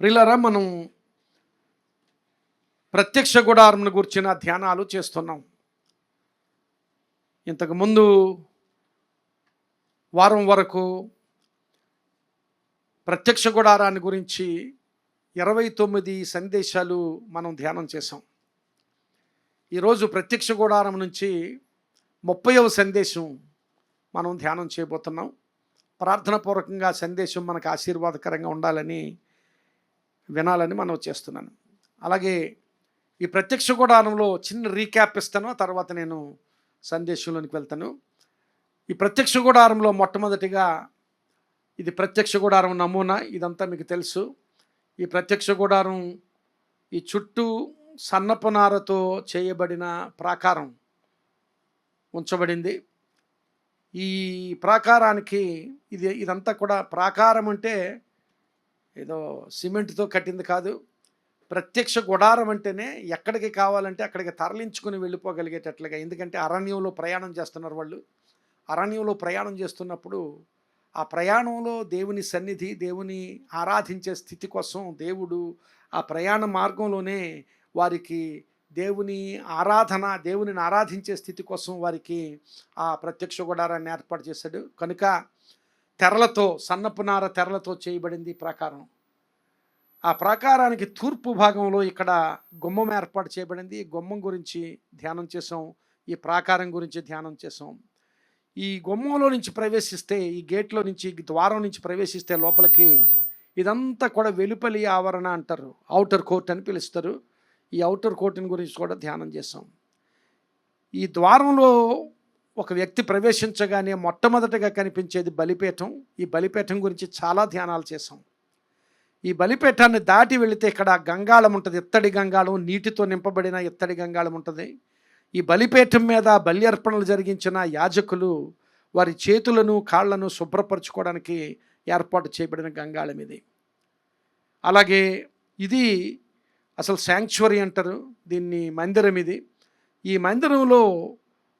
ప్రియులారా, మనం ప్రత్యక్ష గుడారంను గురించిన ధ్యానాలు చేస్తున్నాం. ఇంతకుముందు వారం వరకు ప్రత్యక్ష గుడారాన్ని గురించి 29 సందేశాలు మనం ధ్యానం చేసాం. ఈరోజు ప్రత్యక్ష గుడారం నుంచి 30వ సందేశం మనం ధ్యానం చేయబోతున్నాం. ప్రార్థనాపూర్వకంగా సందేశం మనకు ఆశీర్వాదకరంగా ఉండాలని వినాలని మనం చేస్తున్నాను. అలాగే ఈ ప్రత్యక్ష గుడారంలో చిన్న రీక్యాప్ ఇస్తాను, ఆ తర్వాత నేను సందేశంలోనికి వెళ్తాను. ఈ ప్రత్యక్ష గుడారంలో మొట్టమొదటిగా ఇది ప్రత్యక్ష గుడారం నమూనా, ఇదంతా మీకు తెలుసు. ఈ ప్రత్యక్ష గుడారం ఈ చుట్టూ సన్నపు నారతో చేయబడిన ప్రాకారం ఉంచబడింది. ఈ ప్రాకారానికి ఇదంతా కూడా ప్రాకారం అంటే ఏదో సిమెంట్తో కట్టింది కాదు. ప్రత్యక్ష గుడారం అంటేనే ఎక్కడికి కావాలంటే అక్కడికి తరలించుకుని వెళ్ళిపోగలిగేటట్లుగా. ఎందుకంటే అరణ్యంలో ప్రయాణం చేస్తున్నారు వాళ్ళు. అరణ్యంలో ప్రయాణం చేస్తున్నప్పుడు ఆ ప్రయాణంలో దేవుని సన్నిధి, దేవుని ఆరాధించే స్థితి కోసం దేవుడు ఆ ప్రయాణ మార్గంలోనే వారికి దేవునిని ఆరాధించే స్థితి కోసం వారికి ఆ ప్రత్యక్ష గుడారాన్ని ఏర్పాటు చేశాడు. కనుక సన్నపు నార తెరలతో చేయబడింది ప్రాకారం. ఆ ప్రాకారానికి తూర్పు భాగంలో ఇక్కడ గుమ్మం ఏర్పాటు చేయబడింది. ఈ గుమ్మం గురించి ధ్యానం చేసాం, ఈ ప్రాకారం గురించి ధ్యానం చేసాం. ఈ గుమ్మంలో నుంచి ప్రవేశిస్తే, ఈ గేట్లో నుంచి, ద్వారం నుంచి ప్రవేశిస్తే లోపలికి ఇదంతా కూడా వెలుపలి ఆవరణ అంటారు, అవుటర్ కోర్ట్ అని పిలుస్తారు. ఈ అవుటర్ కోర్టుని గురించి కూడా ధ్యానం చేసాం. ఈ ద్వారంలో ఒక వ్యక్తి ప్రవేశించగానే మొట్టమొదటిగా కనిపించేది బలిపీఠం. ఈ బలిపీఠం గురించి చాలా ధ్యానాలు చేసాం. ఈ బలిపీఠాన్ని దాటి వెళితే ఇక్కడ గంగాళం ఉంటుంది, ఇత్తడి గంగాళం, నీటితో నింపబడిన ఇత్తడి గంగాళం ఉంటుంది. ఈ బలిపీఠం మీద బలి అర్పణలు జరిగించిన యాజకులు వారి చేతులను కాళ్లను శుభ్రపరచుకోవడానికి ఏర్పాటు చేయబడిన గంగాళం ఇది. అలాగే ఇది అసలు శాంక్చురీ అంటారు దీన్ని, మందిరం ఇది. ఈ మందిరంలో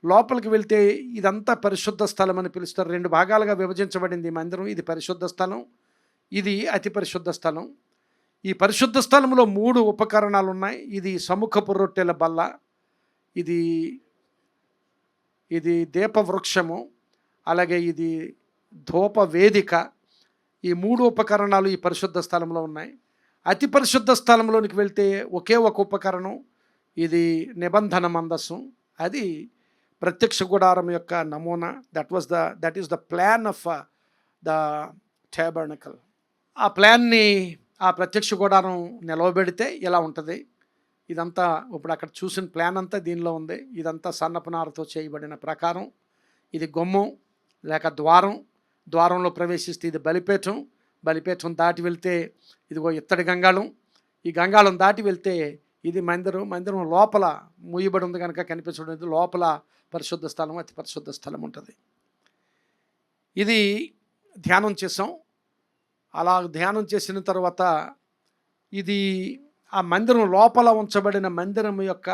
లోపలికి వెళ్తే ఇదంతా పరిశుద్ధ స్థలం అని పిలుస్తారు. 2 భాగాలుగా విభజించబడింది ఈ మందిరం. ఇది పరిశుద్ధ స్థలం, ఇది అతి పరిశుద్ధ స్థలం. ఈ పరిశుద్ధ స్థలంలో 3 ఉపకరణాలు ఉన్నాయి. ఇది సముఖపు రొట్టెల బల్ల, ఇది దీపవృక్షము, అలాగే ఇది ధూప వేదిక. ఈ 3 ఉపకరణాలు ఈ పరిశుద్ధ స్థలంలో ఉన్నాయి. అతి పరిశుద్ధ స్థలంలోనికి వెళ్తే ఒకే ఒక ఉపకరణం, ఇది నిబంధన మందసం. అది ప్రత్యక్ష గుడారం యొక్క నమూనా. That is the plan of the tabernacle. ఆ ప్లాన్ని ఆ ప్రత్యక్ష గుడారం నిలవబెడితే ఇలా ఉంటుంది. ఇదంతా ఇప్పుడు అక్కడ చూసిన ప్లాన్ అంతా దీనిలో ఉంది. ఇదంతా సన్నపు నారతో చేయబడిన ప్రకారం. ఇది గుమ్మం లేక ద్వారంలో ప్రవేశిస్తే ఇది బలిపీఠం దాటి వెళ్తే ఇదిగో ఇత్తడి గంగాళం. ఈ గంగాళం దాటి వెళ్తే ఇది మందిరం లోపల మూయబడి ఉంది కనుక కనిపించడం. లోపల పరిశుద్ధ స్థలం, అతి పరిశుద్ధ స్థలం ఉంటుంది. ఇది ధ్యానం చేసాం. అలా ధ్యానం చేసిన తర్వాత ఇది ఆ మందిరం లోపల ఉంచబడిన మందిరం యొక్క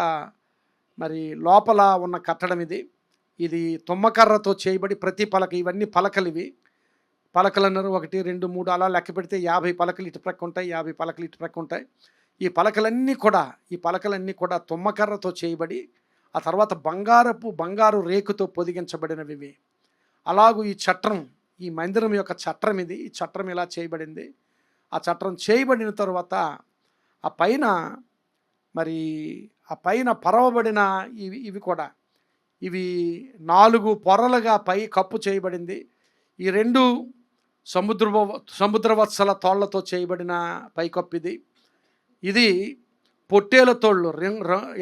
మరి లోపల ఉన్న కట్టడం ఇది తుమ్మకర్రతో చేయబడి ప్రతి పలక, ఇవన్నీ పలకలు, పలకలు అన్నారు 1 2 3 అలా లెక్క పెడితే 50 పలకలు ఇటు ప్రక్క ఉంటాయి, 50 పలకలు ఇటు ప్రక్క ఉంటాయి. ఈ పలకలన్నీ కూడా తుమ్మకర్రతో చేయబడి ఆ తర్వాత బంగారు రేకుతో పొదిగించబడినవి. అలాగూ ఈ మందిరం యొక్క చట్రం ఈ చట్రం ఇలా చేయబడింది. ఆ చట్రం చేయబడిన తర్వాత ఆ పైన పరవబడిన ఇవి 4 పొరలుగా పై కప్పు చేయబడింది. ఈ 2 సముద్రవత్సల తోళ్లతో చేయబడిన పైకప్పు ఇది పొట్టేలు తోళ్ళు,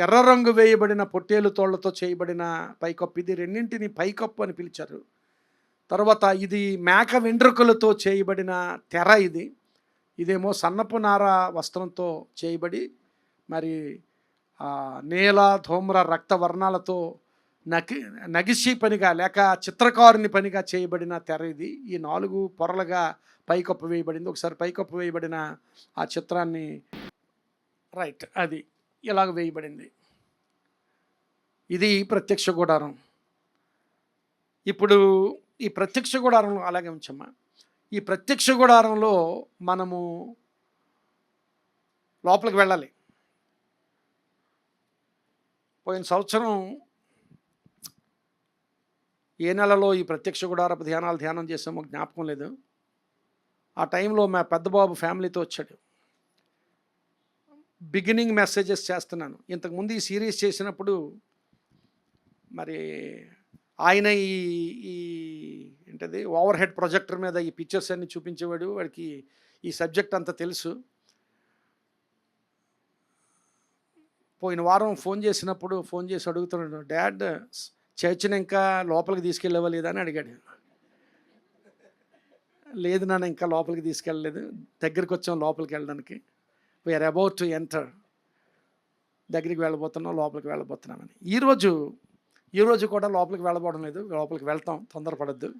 ఎర్ర రంగు వేయబడిన పొట్టేలు తోళ్లతో చేయబడిన పైకప్పు. ఇది రెండింటిని పైకప్పు అని పిలిచారు. తర్వాత ఇది మేక వెంట్రుకలతో చేయబడిన తెర. ఇదేమో సన్నపు నార వస్త్రంతో చేయబడి మరి నీల ధూమ్ర రక్త వర్ణాలతో నగిసి పనిగా లేక చిత్రకారుని పనిగా చేయబడిన తెర. ఈ 4 పొరలుగా పైకప్పు వేయబడింది. ఒకసారి పైకప్పు వేయబడిన ఆ చిత్రాన్ని అది ఇలాగ వేయబడింది. ఇది ప్రత్యక్ష గుడారం. ఇప్పుడు ఈ ప్రత్యక్ష గుడారంలో అలాగే ఉంచమ్మా. ఈ ప్రత్యక్ష గుడారంలో మనము లోపలికి వెళ్ళాలి. పోయిన సంవత్సరం ఏ నెలలో ఈ ప్రత్యక్ష గుడారపు ధ్యానం చేసామో జ్ఞాపకం లేదు. ఆ టైంలో మా పెద్ద బాబు ఫ్యామిలీతో వచ్చాడు. బిగినింగ్ మెసేజెస్ చేస్తున్నాను. ఇంతకుముందు ఈ సిరీస్ చేసినప్పుడు మరి ఆయన ఈ ఈ ఏంటది ఓవర్ హెడ్ ప్రొజెక్టర్ మీద ఈ పిక్చర్స్ అన్ని చూపించేవాడు. వాడికి ఈ సబ్జెక్ట్ అంతా తెలుసు. పోయిన వారం ఫోన్ చేసి అడుగుతున్నాడు, డాడ్ చర్చిని ఇంకా లోపలికి తీసుకెళ్ళేవా లేదా అని అడిగాడు. లేదు నాన్న, ఇంకా లోపలికి తీసుకెళ్ళలేదు, దగ్గరికి వచ్చాం లోపలికి వెళ్ళడానికి. వీఆర్ అబౌట్ టు ఎంటర్, దగ్గరికి లోపలికి వెళ్ళబోతున్నామని. ఈరోజు కూడా లోపలికి వెళ్ళబోవడం లేదు, లోపలికి వెళ్తాం, తొందరపడద్దు.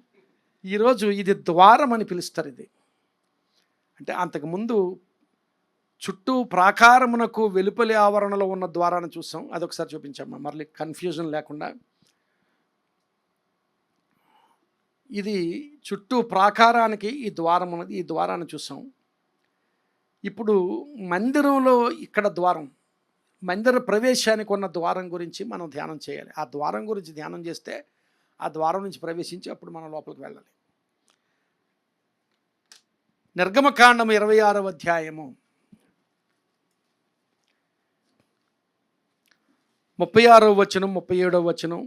ఈరోజు ఇది ద్వారం అని పిలుస్తారు. ఇది అంటే అంతకుముందు చుట్టూ ప్రాకారమునకు వెలుపలి ఆవరణలో ఉన్న ద్వారాన్ని చూసాం. అదొకసారి చూపించాము మళ్ళీ కన్ఫ్యూజన్ లేకుండా. ఇది చుట్టూ ప్రాకారానికి ఈ ద్వారం ఉన్నది, ఈ ద్వారాన్ని చూసాం. ఇప్పుడు మందిరంలో ఇక్కడ ద్వారం, మందిర ప్రవేశానికి ఉన్న ద్వారం గురించి మనం ధ్యానం చేయాలి. ఆ ద్వారం గురించి ధ్యానం చేస్తే ఆ ద్వారం నుంచి ప్రవేశించి అప్పుడు మనం లోపలికి వెళ్ళాలి. నిర్గమకాండం 26వ అధ్యాయము 36వ వచనం 37వ వచనం.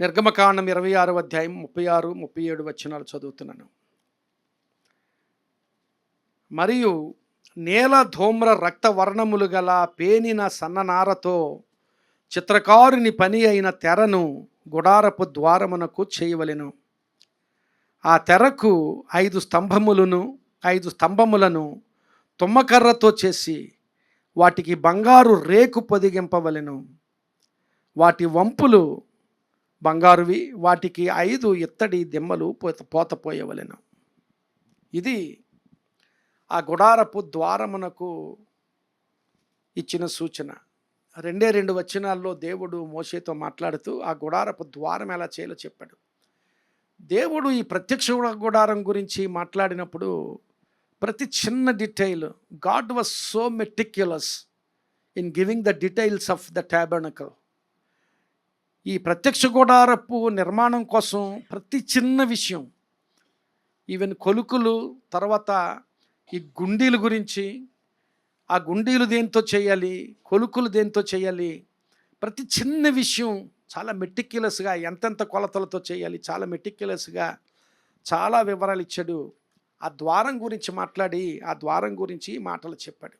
నిర్గమకాండం 26వ అధ్యాయం 36, 37 వచనాలు చదువుతున్నాను. మరియు నేల ధూమ్ర రక్త వర్ణములు గల పేనిన సన్ననారతో చిత్రకారుని పని అయిన తెరను గుడారపు ద్వారమునకు చేయవలెను. ఆ తెరకు 5 స్తంభములను తుమ్మకర్రతో చేసి వాటికి బంగారు రేకు పొదిగింపవలెను. వాటి వంపులు బంగారువి, వాటికి 5 ఇత్తడి దిమ్మలు పోతపోయవలెను. ఇది ఆ గుడారపు ద్వారమునకు ఇచ్చిన సూచన. 2 వచనాల్లో దేవుడు మోషేతో మాట్లాడుతూ ఆ గుడారపు ద్వారం ఎలా చేయాలో చెప్పాడు. దేవుడు ఈ ప్రత్యక్ష గుడారం గురించి మాట్లాడినప్పుడు ప్రతి చిన్న detail, God was so meticulous in giving the details of the tabernacle. ఈ ప్రత్యక్ష గుడారపు నిర్మాణం కోసం ప్రతి చిన్న విషయం, ఈవెన్ కొలుకులు, తర్వాత ఈ గుండీల గురించి, ఆ గుండీలు దేంతో చేయాలి, కొలుకులు దేంతో చేయాలి, ప్రతి చిన్న విషయం చాలా మెటిక్యులస్గా, ఎంతెంత కొలతలతో చేయాలి, చాలా మెటిక్యులస్గా చాలా వివరాలు ఇచ్చాడు. ఆ ద్వారం గురించి మాట్లాడి ఆ ద్వారం గురించి మాటలు చెప్పాడు.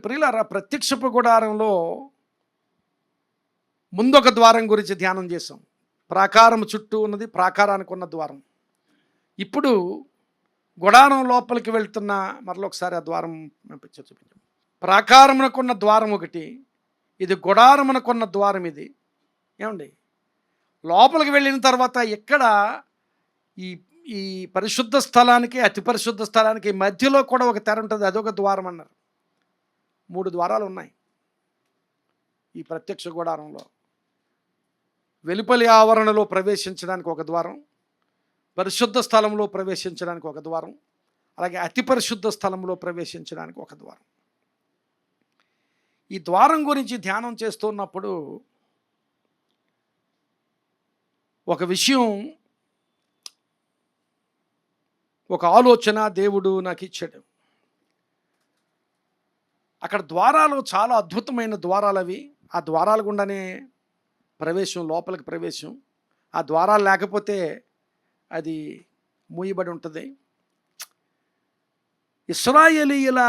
ప్రియులారా, ప్రత్యక్షపు గుడారంలో ముందొక ద్వారం గురించి ధ్యానం చేసాం. ప్రాకారం చుట్టూ ఉన్నది, ప్రాకారానికి ఉన్న ద్వారం. ఇప్పుడు గుడారం లోపలికి వెళ్తున్న మరొకసారి ఆ ద్వారం చూపించాం. ప్రాకారమునకున్న ద్వారం ఒకటి, ఇది గుడారమునకున్న ద్వారం. ఇది ఏమండి, లోపలికి వెళ్ళిన తర్వాత ఇక్కడ ఈ పరిశుద్ధ స్థలానికి, అతి పరిశుద్ధ స్థలానికి మధ్యలో కూడా ఒక తెర ఉంటుంది, అదొక ద్వారం అన్నారు. 3 ద్వారాలు ఉన్నాయి ఈ ప్రత్యక్ష గుడారంలో. వెలుపలి ఆవరణలో ప్రవేశించడానికి ఒక ద్వారం, పరిశుద్ధ స్థలంలో ప్రవేశించడానికి ఒక ద్వారం, అలాగే అతి పరిశుద్ధ స్థలంలో ప్రవేశించడానికి ఒక ద్వారం. ఈ ద్వారం గురించి ధ్యానం చేస్తున్నప్పుడు ఒక విషయం, ఒక ఆలోచన దేవుడు నాకు ఇచ్చాడు. అక్కడ ద్వారాలు చాలా అద్భుతమైన ద్వారాలు అవి. ఆ ద్వారాల గుండానే ప్రవేశం, లోపలికి ప్రవేశం. ఆ ద్వారాలు లేకపోతే అది మూయబడి ఉంటుంది. ఇశ్రాయేలీయుల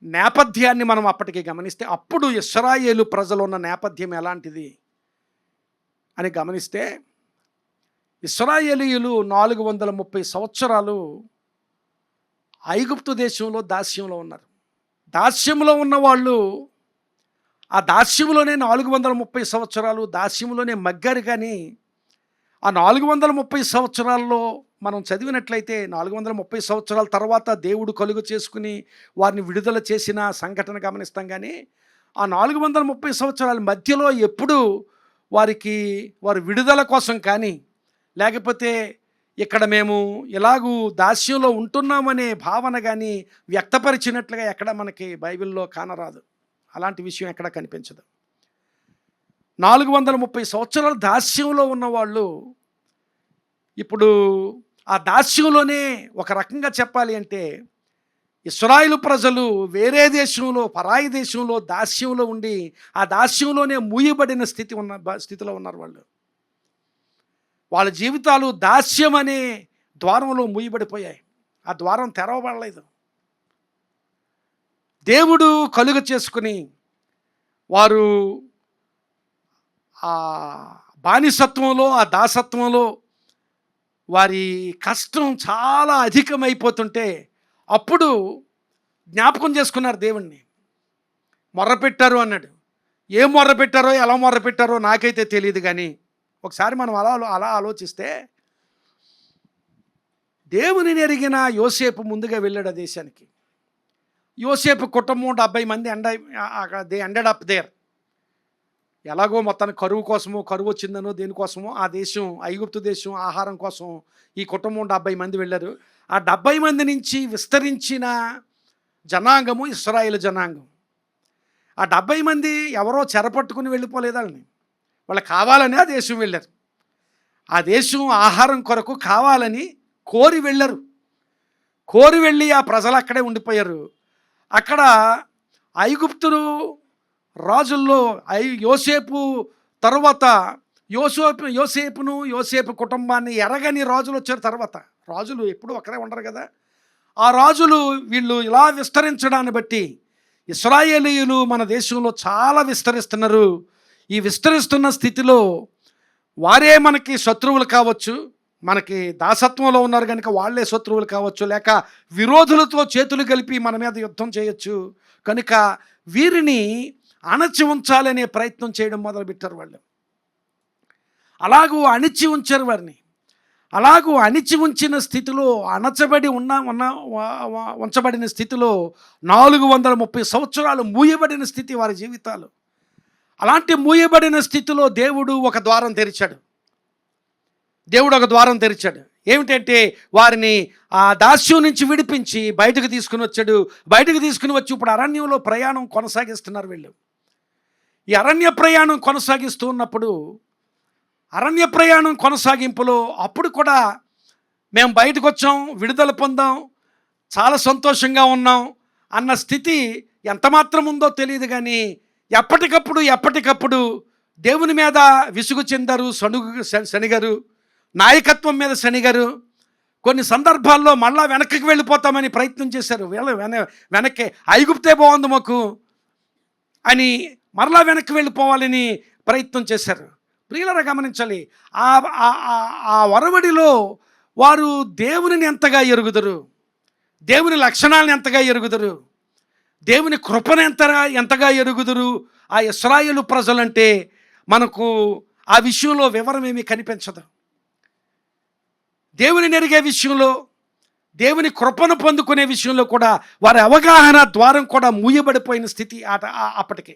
నేపథ్యాన్ని మనం అప్పటికి గమనిస్తే, అప్పుడు ఇశ్రాయేలు ప్రజలు ఉన్న నేపథ్యం ఎలాంటిది అని గమనిస్తే, ఇశ్రాయేలీయులు 430 సంవత్సరాలు ఐగుప్తు దేశంలో దాస్యంలో ఉన్నారు. దాస్యంలో ఉన్నవాళ్ళు ఆ దాస్యంలోనే 430 సంవత్సరాలు దాస్యంలోనే మగ్గారు. కానీ ఆ 430 సంవత్సరాల్లో మనం చదివినట్లయితే 430 సంవత్సరాల తర్వాత దేవుడు కలుగు చేసుకుని వారిని విడుదల చేసిన సంఘటన గమనిస్తాం. కానీ ఆ 430 సంవత్సరాల మధ్యలో ఎప్పుడు వారి విడుదల కోసం కానీ, లేకపోతే ఇక్కడ మేము ఇలాగూ దాస్యంలో ఉంటున్నామనే భావన కానీ వ్యక్తపరిచినట్లుగా ఎక్కడ మనకి బైబిల్లో కానరాదు. అలాంటి విషయం ఎక్కడ కనిపించదు. 430 సంవత్సరాలు దాస్యంలో ఉన్నవాళ్ళు ఇప్పుడు ఆ దాస్యంలోనే ఒక రకంగా చెప్పాలి అంటే ఇశ్రాయేలు ప్రజలు వేరే దేశంలో, పరాయి దేశంలో దాస్యంలో ఉండి ఆ దాస్యంలోనే మూయబడిన స్థితిలో ఉన్నారు వాళ్ళు. వాళ్ళ జీవితాలు దాస్యం అనే ద్వారంలో మూయబడిపోయాయి. ఆ ద్వారం తెరవబడలేదు. దేవుడు కలుగ చేసుకుని వారు ఆ బానిసత్వంలో, ఆ దాసత్వంలో వారి కష్టం చాలా అధికమైపోతుంటే అప్పుడు జ్ఞాపకం చేసుకున్నారు దేవుణ్ణి. మొర్రపెట్టారు అన్నాడు. ఏం మొర్రపెట్టారో, ఎలా మొర్రపెట్టారో నాకైతే తెలియదు. కానీ ఒకసారి మనం అలా ఆలోచిస్తే దేవునిని ఎరిగిన యోసేపు ముందుగా వెళ్ళాడు ఆ దేశానికి. యోసేపు కుటుంబం 70 మంది దే ఎండెడ్ అప్ దేర్. ఎలాగో మొత్తానికి కరువు వచ్చిందనో దేనికోసమో ఆ దేశం, ఐగుప్తు దేశం ఆహారం కోసం ఈ కుటుంబం 70 మంది వెళ్ళారు. ఆ 70 మంది నుంచి విస్తరించిన జనాంగము ఇశ్రాయేలు జనాంగం. ఆ 70 మంది ఎవరో చెరపట్టుకుని వెళ్ళిపోలేదు వాళ్ళని. వాళ్ళు కావాలని ఆ దేశం వెళ్ళారు. ఆ దేశం ఆహారం కొరకు కావాలని కోరి వెళ్ళరు. కోరి వెళ్ళి ఆ ప్రజలు అక్కడే ఉండిపోయారు. అక్కడ ఐగుప్తులు రాజుల్లో యోసేపు తరువాత యోసేపు కుటుంబాన్ని ఎరగని రాజులు వచ్చారు. తర్వాత రాజులు ఎప్పుడు ఒకరే ఉండరు కదా. ఆ రాజులు వీళ్ళు ఇలా విస్తరించడాన్ని బట్టి ఇశ్రాయేలీయులు మన దేశంలో చాలా విస్తరిస్తున్నారు. ఈ విస్తరిస్తున్న స్థితిలో వారే మనకి శత్రువులు కావచ్చు, మనకి దాసత్వంలో ఉన్నారు కనుక వాళ్ళే శత్రువులు కావచ్చు, లేక విరోధులతో చేతులు కలిపి మన మీద యుద్ధం చేయొచ్చు. కనుక వీరిని అణచి ఉంచాలనే ప్రయత్నం చేయడం మొదలుపెట్టారు వాళ్ళు. అలాగూ అణిచి ఉంచారు వారిని. అలాగూ అణిచి ఉంచిన స్థితిలో, ఉంచబడిన స్థితిలో 430 సంవత్సరాలు మూయబడిన స్థితి వారి జీవితాలు. అలాంటి మూయబడిన స్థితిలో దేవుడు ఒక ద్వారం తెరిచాడు. ఏమిటంటే వారిని ఆ దాస్యం నుంచి విడిపించి బయటకు తీసుకుని వచ్చాడు. వచ్చి ఇప్పుడు అరణ్యంలో ప్రయాణం కొనసాగిస్తున్నారు వీళ్ళు. ఈ అరణ్య ప్రయాణం కొనసాగిస్తూ ఉన్నప్పుడు అరణ్య ప్రయాణం కొనసాగింపులో అప్పుడు కూడా మేము బయటకు వచ్చాం, విడుదల పొందాం, చాలా సంతోషంగా ఉన్నాం అన్న స్థితి ఎంతమాత్రం ఉందో తెలియదు. కానీ ఎప్పటికప్పుడు దేవుని మీద విసుగు చెందారు, శనిగారు, నాయకత్వం మీద శనిగారు. కొన్ని సందర్భాల్లో మళ్ళా వెనక్కి వెళ్ళిపోతామని ప్రయత్నం చేశారు. వెనక్కి ఐగుప్తే బాగుంది మాకు అని మరలా వెనక్కి వెళ్ళిపోవాలని ప్రయత్నం చేశారు. ప్రియులారా గమనించాలి, ఆ వరవడిలో వారు దేవునిని ఎంతగా ఎరుగుదురు, దేవుని లక్షణాలను ఎంతగా ఎరుగుదురు, దేవుని కృపను ఎంతగా ఎరుగుదురు ఆ ఇశ్రాయేలు ప్రజలంటే మనకు ఆ విషయంలో వివరం ఏమీ కనిపించదు. దేవుని ఎరిగే విషయంలో, దేవుని కృపను పొందుకునే విషయంలో కూడా వారి అవగాహన ద్వారం కూడా మూయబడిపోయిన స్థితి అప్పటికే.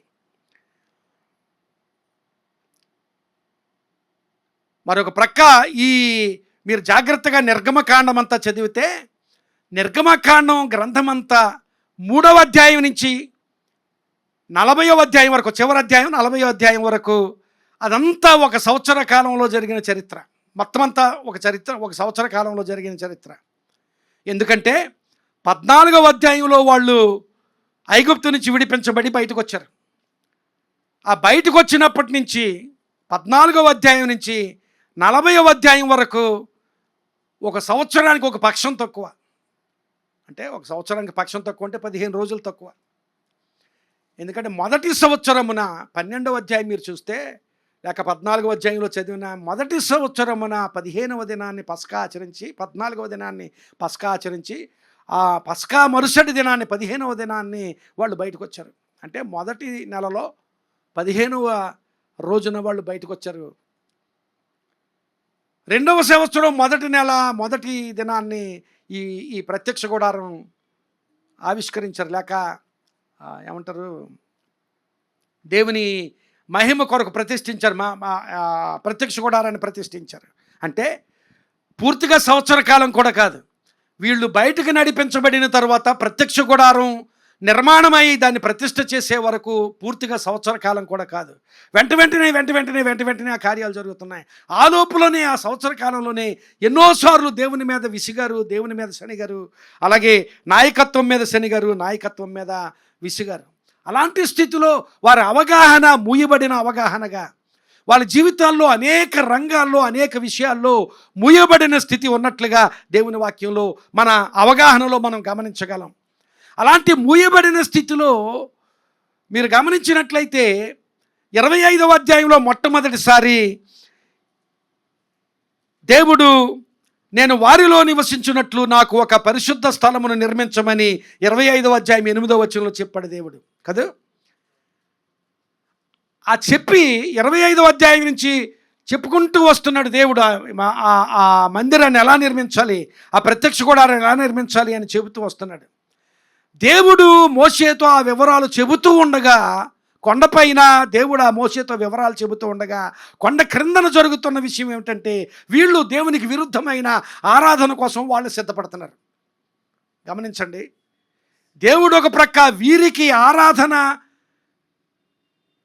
మరొక ప్రక్క మీరు జాగ్రత్తగా నిర్గమకాండం అంతా చదివితే, నిర్గమకాండం గ్రంథమంతా 3వ అధ్యాయం నుంచి 40వ అధ్యాయం వరకు, చివరి అధ్యాయం 40వ అధ్యాయం వరకు అదంతా ఒక సంవత్సర కాలంలో జరిగిన చరిత్ర. మొత్తం అంతా ఒక సంవత్సర కాలంలో జరిగిన చరిత్ర. ఎందుకంటే 14వ అధ్యాయంలో వాళ్ళు ఐగుప్తు నుంచి విడిపించబడి బయటకు వచ్చారు. ఆ బయటకు వచ్చినప్పటి నుంచి 14వ అధ్యాయం నుంచి 40వ అధ్యాయం వరకు ఒక సంవత్సరానికి ఒక పక్షం తక్కువ. అంటే ఒక సంవత్సరానికి పక్షం తక్కువ అంటే 15 రోజులు తక్కువ. ఎందుకంటే మొదటి సంవత్సరమున 12వ అధ్యాయం మీరు చూస్తే, లేక 14వ అధ్యాయంలో చదివిన మొదటి సంవత్సరమున 15వ దినాన్ని పస్కా ఆచరించి, 14వ దినాన్ని పస్కా ఆచరించి, ఆ పస్కా మరుసటి దినాన్ని 15వ దినాన్ని వాళ్ళు బయటకు వచ్చారు. అంటే మొదటి నెలలో 15వ రోజున వాళ్ళు బయటకు వచ్చారు. 2వ సంవత్సరం మొదటి నెల మొదటి దినాన్ని ఈ ప్రత్యక్ష గుడారం ఆవిష్కరించారు, లేక ఏమంటారు, దేవుని మహిమ కొరకు ప్రతిష్ఠించారు. ప్రత్యక్ష గుడారాన్ని ప్రతిష్ఠించారు. అంటే పూర్తిగా సంవత్సర కాలం కూడా కాదు. వీళ్ళు బయటకు నడిపించబడిన తర్వాత ప్రత్యక్ష గుడారం నిర్మాణమై దాన్ని ప్రతిష్ఠ చేసే వరకు పూర్తిగా సంవత్సర కాలం కూడా కాదు. వెంట వెంటనే ఆ కార్యాలు జరుగుతున్నాయి. ఆ లోపులోనే, ఆ సంవత్సర కాలంలోనే ఎన్నోసార్లు దేవుని మీద విసిగారు, దేవుని మీద శనిగారు, అలాగే నాయకత్వం మీద శనిగారు, నాయకత్వం మీద విసిగారు. అలాంటి స్థితిలో వారి అవగాహన మూయబడిన అవగాహనగా, వాళ్ళ జీవితాల్లో అనేక రంగాల్లో అనేక విషయాల్లో మూయబడిన స్థితి ఉన్నట్లుగా దేవుని వాక్యంలో మన అవగాహనలో మనం గమనించగలం. అలాంటి మూయబడిన స్థితిలో మీరు గమనించినట్లయితే 25వ అధ్యాయంలో మొట్టమొదటిసారి దేవుడు నేను వారిలో నివసించున్నట్లు నాకు ఒక పరిశుద్ధ స్థలమును నిర్మించమని 25వ అధ్యాయం 8వ వచనంలో చెప్పాడు దేవుడు కదా. ఆ చెప్పి 25వ అధ్యాయం నుంచి చెప్పుకుంటూ వస్తున్నాడు దేవుడు ఆ మందిరాన్ని ఎలా నిర్మించాలి, ఆ ప్రత్యక్ష గుడారాన్ని ఎలా నిర్మించాలి అని చెబుతూ వస్తున్నాడు. దేవుడు మోషేతో ఆ వివరాలు చెబుతూ ఉండగా, కొండపైన దేవుడు ఆ మోషేతో వివరాలు చెబుతూ ఉండగా, కొండ క్రిందన జరుగుతున్న విషయం ఏమిటంటే వీళ్ళు దేవునికి విరుద్ధమైన ఆరాధన కోసం వాళ్ళు సిద్ధపడుతున్నారు. గమనించండి, దేవుడు ఒక ప్రక్క వీరికి ఆరాధన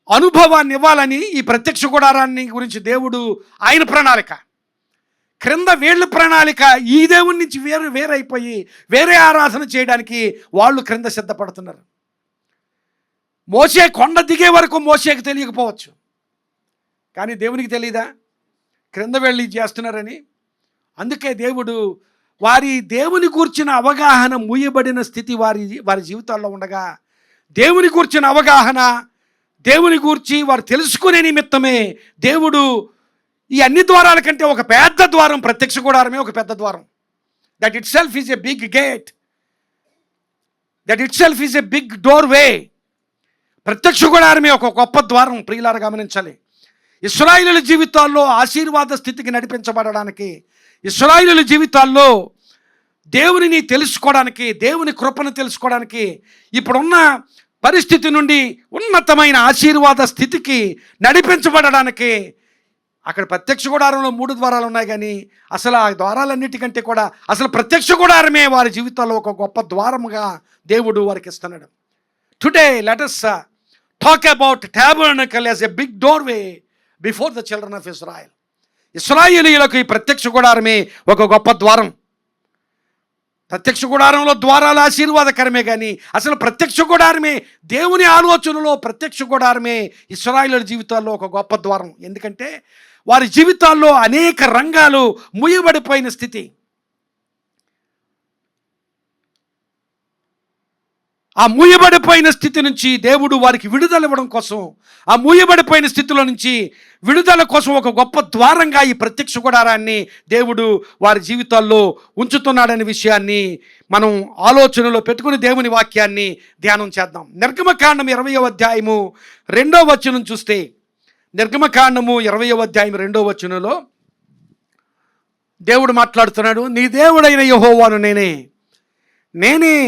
అనుభవాన్ని ఇవ్వాలని ఈ ప్రత్యక్ష గుడారాన్ని గురించి దేవుడు ఆయన ప్రణాళిక, క్రింద వీళ్ళ ప్రణాళిక ఈ దేవుని నుంచి వేరైపోయి వేరే ఆరాధన చేయడానికి వాళ్ళు క్రింద సిద్ధపడుతున్నారు. మోషే కొండ దిగే వరకు మోషేకి తెలియకపోవచ్చు, కానీ దేవునికి తెలియదా క్రింద వెళ్ళి చేస్తున్నారని? అందుకే దేవుడు వారి దేవుని గూర్చిన అవగాహన మూయబడిన స్థితి వారి జీవితాల్లో ఉండగా, దేవుని గూర్చిన అవగాహన, దేవుని గూర్చి వారు తెలుసుకునే నిమిత్తమే దేవుడు ఈ అన్ని ద్వారాల కంటే ఒక పెద్ద ద్వారం, ప్రత్యక్ష గుడారమే ఒక పెద్ద ద్వారం. That itself is a big gate, that itself is a big doorway. ప్రత్యక్ష గుడారమే ఒక గొప్ప ద్వారం. ప్రియులారా గమనించాలి, ఇశ్రాయేలు జీవితాల్లో ఆశీర్వాద స్థితికి నడిపించబడడానికి, ఇశ్రాయేలు జీవితాల్లో దేవునిని తెలుసుకోవడానికి, దేవుని కృపను తెలుసుకోవడానికి, ఇప్పుడున్న పరిస్థితి నుండి ఉన్నతమైన ఆశీర్వాద స్థితికి నడిపించబడడానికి అక్కడ ప్రత్యక్ష గుడారంలో 3 ద్వారాలు ఉన్నాయి, కానీ అసలు ఆ ద్వారాలన్నిటికంటే కూడా అసలు ప్రత్యక్ష గుడారమే వారి జీవితాల్లో ఒక గొప్ప ద్వారముగా దేవుడు వారికి ఇస్తున్నాడు. Today let us talk about tabernacle as a big doorway before the children of Israel. ఇశ్రాయేలీయులకు ఈ ప్రత్యక్ష గుడారమే ఒక గొప్ప ద్వారం. ప్రత్యక్ష గుడారంలో ద్వారాలు ఆశీర్వాదకరమే, కానీ అసలు ప్రత్యక్ష గుడారమే దేవుని ఆలోచనలో, ప్రత్యక్ష గుడారమే ఇశ్రాయేలు జీవితాల్లో ఒక గొప్ప ద్వారం. ఎందుకంటే వారి జీవితాల్లో అనేక రంగాలు మూయబడిపోయిన స్థితి. ఆ మూయబడిపోయిన స్థితి నుంచి దేవుడు వారికి విడుదల ఇవ్వడం కోసం, ఆ మూయబడిపోయిన స్థితిలో నుంచి విడుదల కోసం ఒక గొప్ప ద్వారంగా ఈ ప్రత్యక్ష గుడారాన్ని దేవుడు వారి జీవితాల్లో ఉంచుతున్నాడనే విషయాన్ని మనం ఆలోచనలో పెట్టుకుని దేవుని వాక్యాన్ని ధ్యానం చేద్దాం. నిర్గమకాండం 20వ అధ్యాయము 2వ వచనం చూస్తే, నిర్గమకాండము 20వ అధ్యాయం 2వ వచనంలో దేవుడు మాట్లాడుతున్నాడు. నీ దేవుడైన యెహోవాను నేనే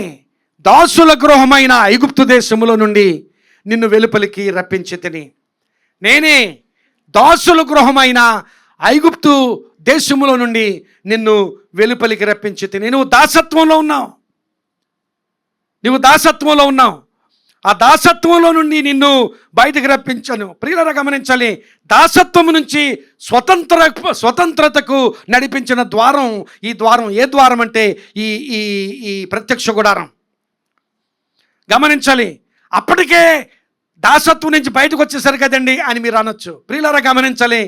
దాసుల గృహమైన ఐగుప్తు దేశములో నుండి నిన్ను వెలుపలికి రప్పించితిని. నేనే దాసుల గృహమైన ఐగుప్తు దేశములో నుండి నిన్ను వెలుపలికి రప్పించితిని. నువ్వు దాసత్వంలో ఉన్నావు. ఆ దాసత్వంలో నుండి నిన్ను బయటకు రప్పించను. ప్రియులారా గమనించాలి, దాసత్వం నుంచి స్వతంత్రతకు నడిపించిన ద్వారం ఈ ద్వారం. ఏ ద్వారం అంటే ఈ ఈ ఈ ప్రత్యక్ష గుడారం. గమనించాలి, అప్పటికే దాసత్వం నుంచి బయటకు వచ్చేసరి కదండి అని మీరు అనొచ్చు. ప్రియులారా గమనించాలి,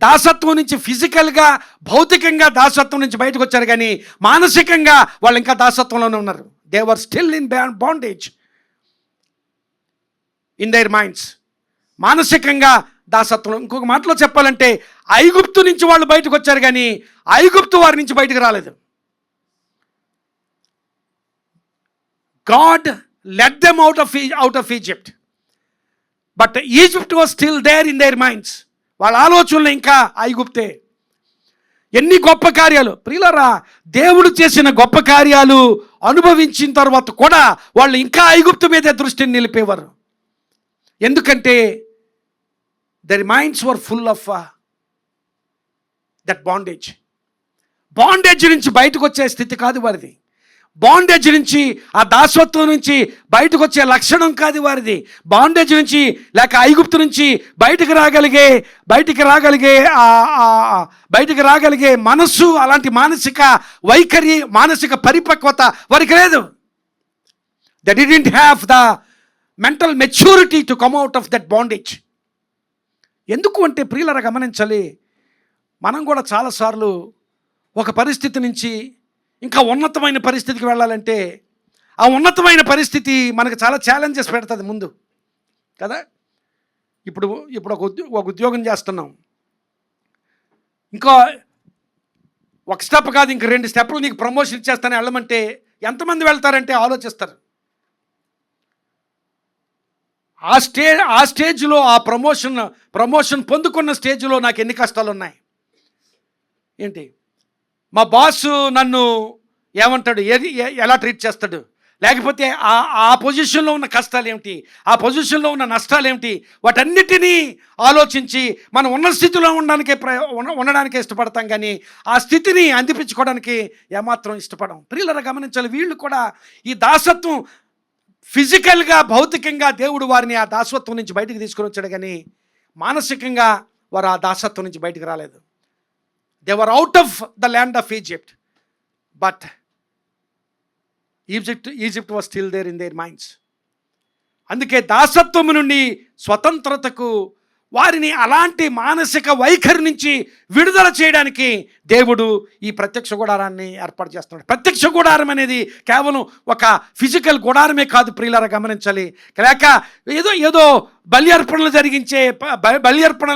దాసత్వం నుంచి ఫిజికల్గా, భౌతికంగా దాసత్వం నుంచి బయటకు వచ్చారు, కానీ మానసికంగా వాళ్ళు ఇంకా దాసత్వంలోనే ఉన్నారు. They were still in bondage in their minds. మానసికంగా దాసత్వం. ఇంకొక మాటలో చెప్పాలంటే ఐగుప్తు నుంచి వాళ్ళు బయటకు వచ్చారు, కానీ ఐగుప్తు వారి నుంచి బయటకు రాలేదు. God led them out of Egypt, but Egypt was still there in their minds. వాళ్ళ ఆలోచనలు ఇంకా ఐగుప్తే. ఎన్ని గొప్ప కార్యాలు ప్రియులారా, దేవుడు చేసిన గొప్ప కార్యాలు అనుభవించిన తర్వాత కూడా వాళ్ళు ఇంకా ఐగుప్తు మీద దృష్టిని నిలిపేవారు. ఎందుకంటే their minds were full of that bondage. Bondage నుంచి బయటకు వచ్చే స్థితి కాదు వారిది. బాండేజ్ నుంచి, ఆ దాసత్వం నుంచి బయటకు వచ్చే లక్షణం కాదు వారిది. బాండేజ్ నుంచి లేక ఐగుప్తు నుంచి బయటికి రాగలిగే మనస్సు, అలాంటి మానసిక వైఖరి, మానసిక పరిపక్వత వారికి లేదు. They didn't have the mental maturity to come out of that bondage. ఎందుకు అంటే ప్రియులారా గమనించాలి, మనం కూడా చాలాసార్లు ఒక పరిస్థితి నుంచి ఇంకా ఉన్నతమైన పరిస్థితికి వెళ్ళాలంటే ఆ ఉన్నతమైన పరిస్థితి మనకు చాలా ఛాలెంజెస్ పెడుతుంది ముందు కదా. ఇప్పుడు ఒక ఉద్యోగం చేస్తున్నాం, ఇంకా ఒక స్టెప్ కాదు, ఇంక 2 స్టెప్పులు నీకు ప్రమోషన్ ఇచ్చేస్తానే వెళ్ళమంటే ఎంతమంది వెళ్తారంటే ఆలోచిస్తారు. ఆ స్టేజ్లో, ఆ ప్రమోషన్ పొందుకున్న స్టేజ్లో నాకు ఎన్ని కష్టాలు ఉన్నాయి ఏంటి. మా బాస్ నన్ను ఏమంటాడు, ఎలా ట్రీట్ చేస్తాడు, లేకపోతే ఆ పొజిషన్లో ఉన్న కష్టాలు ఏమిటి, ఆ పొజిషన్లో ఉన్న నష్టాలు ఏమిటి, వాటన్నిటినీ ఆలోచించి మనం ఉన్న స్థితిలో ఉండడానికే ఇష్టపడతాం, కానీ ఆ స్థితిని అందిపించుకోవడానికి ఏమాత్రం ఇష్టపడం. ప్రియులారా గమనించాలి, వీళ్ళు కూడా ఈ దాసత్వం ఫిజికల్గా, భౌతికంగా దేవుడు వారిని ఆ దాసత్వం నుంచి బయటికి తీసుకొని వచ్చాడు, కానీ మానసికంగా వారు ఆ దాసత్వం నుంచి బయటికి రాలేదు. They were out of the land of Egypt, but Egypt was still there in their minds. అందుకే దాసత్వము నుండి స్వతంత్రతకు వారిని అలాంటి మానసిక వైఖరి నుంచి విడుదల చేయడానికి దేవుడు ఈ ప్రత్యక్ష గుడారాన్ని ఏర్పాటు చేస్తున్నాడు. ప్రత్యక్ష గుడారం అనేది కేవలం ఒక ఫిజికల్ గుడారమే కాదు ప్రియులారా గమనించాలి. లేక ఏదో బలి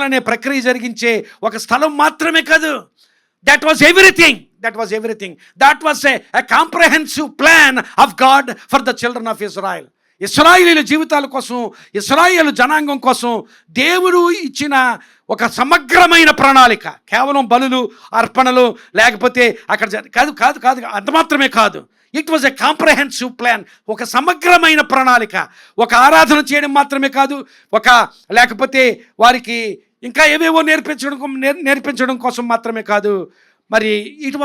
అనే ప్రక్రియ జరిగించే ఒక స్థలం మాత్రమే కాదు. That was everything. That was a comprehensive plan of God for the children of Israel. ఇశ్రాయేలీయుల జీవితాల కోసం, ఇశ్రాయేలు జనాంగం కోసం దేవుడు ఇచ్చిన ఒక సమగ్రమైన ప్రణాళిక. కేవలం బలులు, అర్పణలు, లేకపోతే అక్కడ కాదు అంత మాత్రమే కాదు. It was a comprehensive plan. ఒక సమగ్రమైన ప్రణాళిక. ఒక ఆరాధన చేయడం మాత్రమే కాదు, లేకపోతే వారికి ఇంకా ఏవేవో నేర్పించడం కోసం మాత్రమే కాదు. మరి it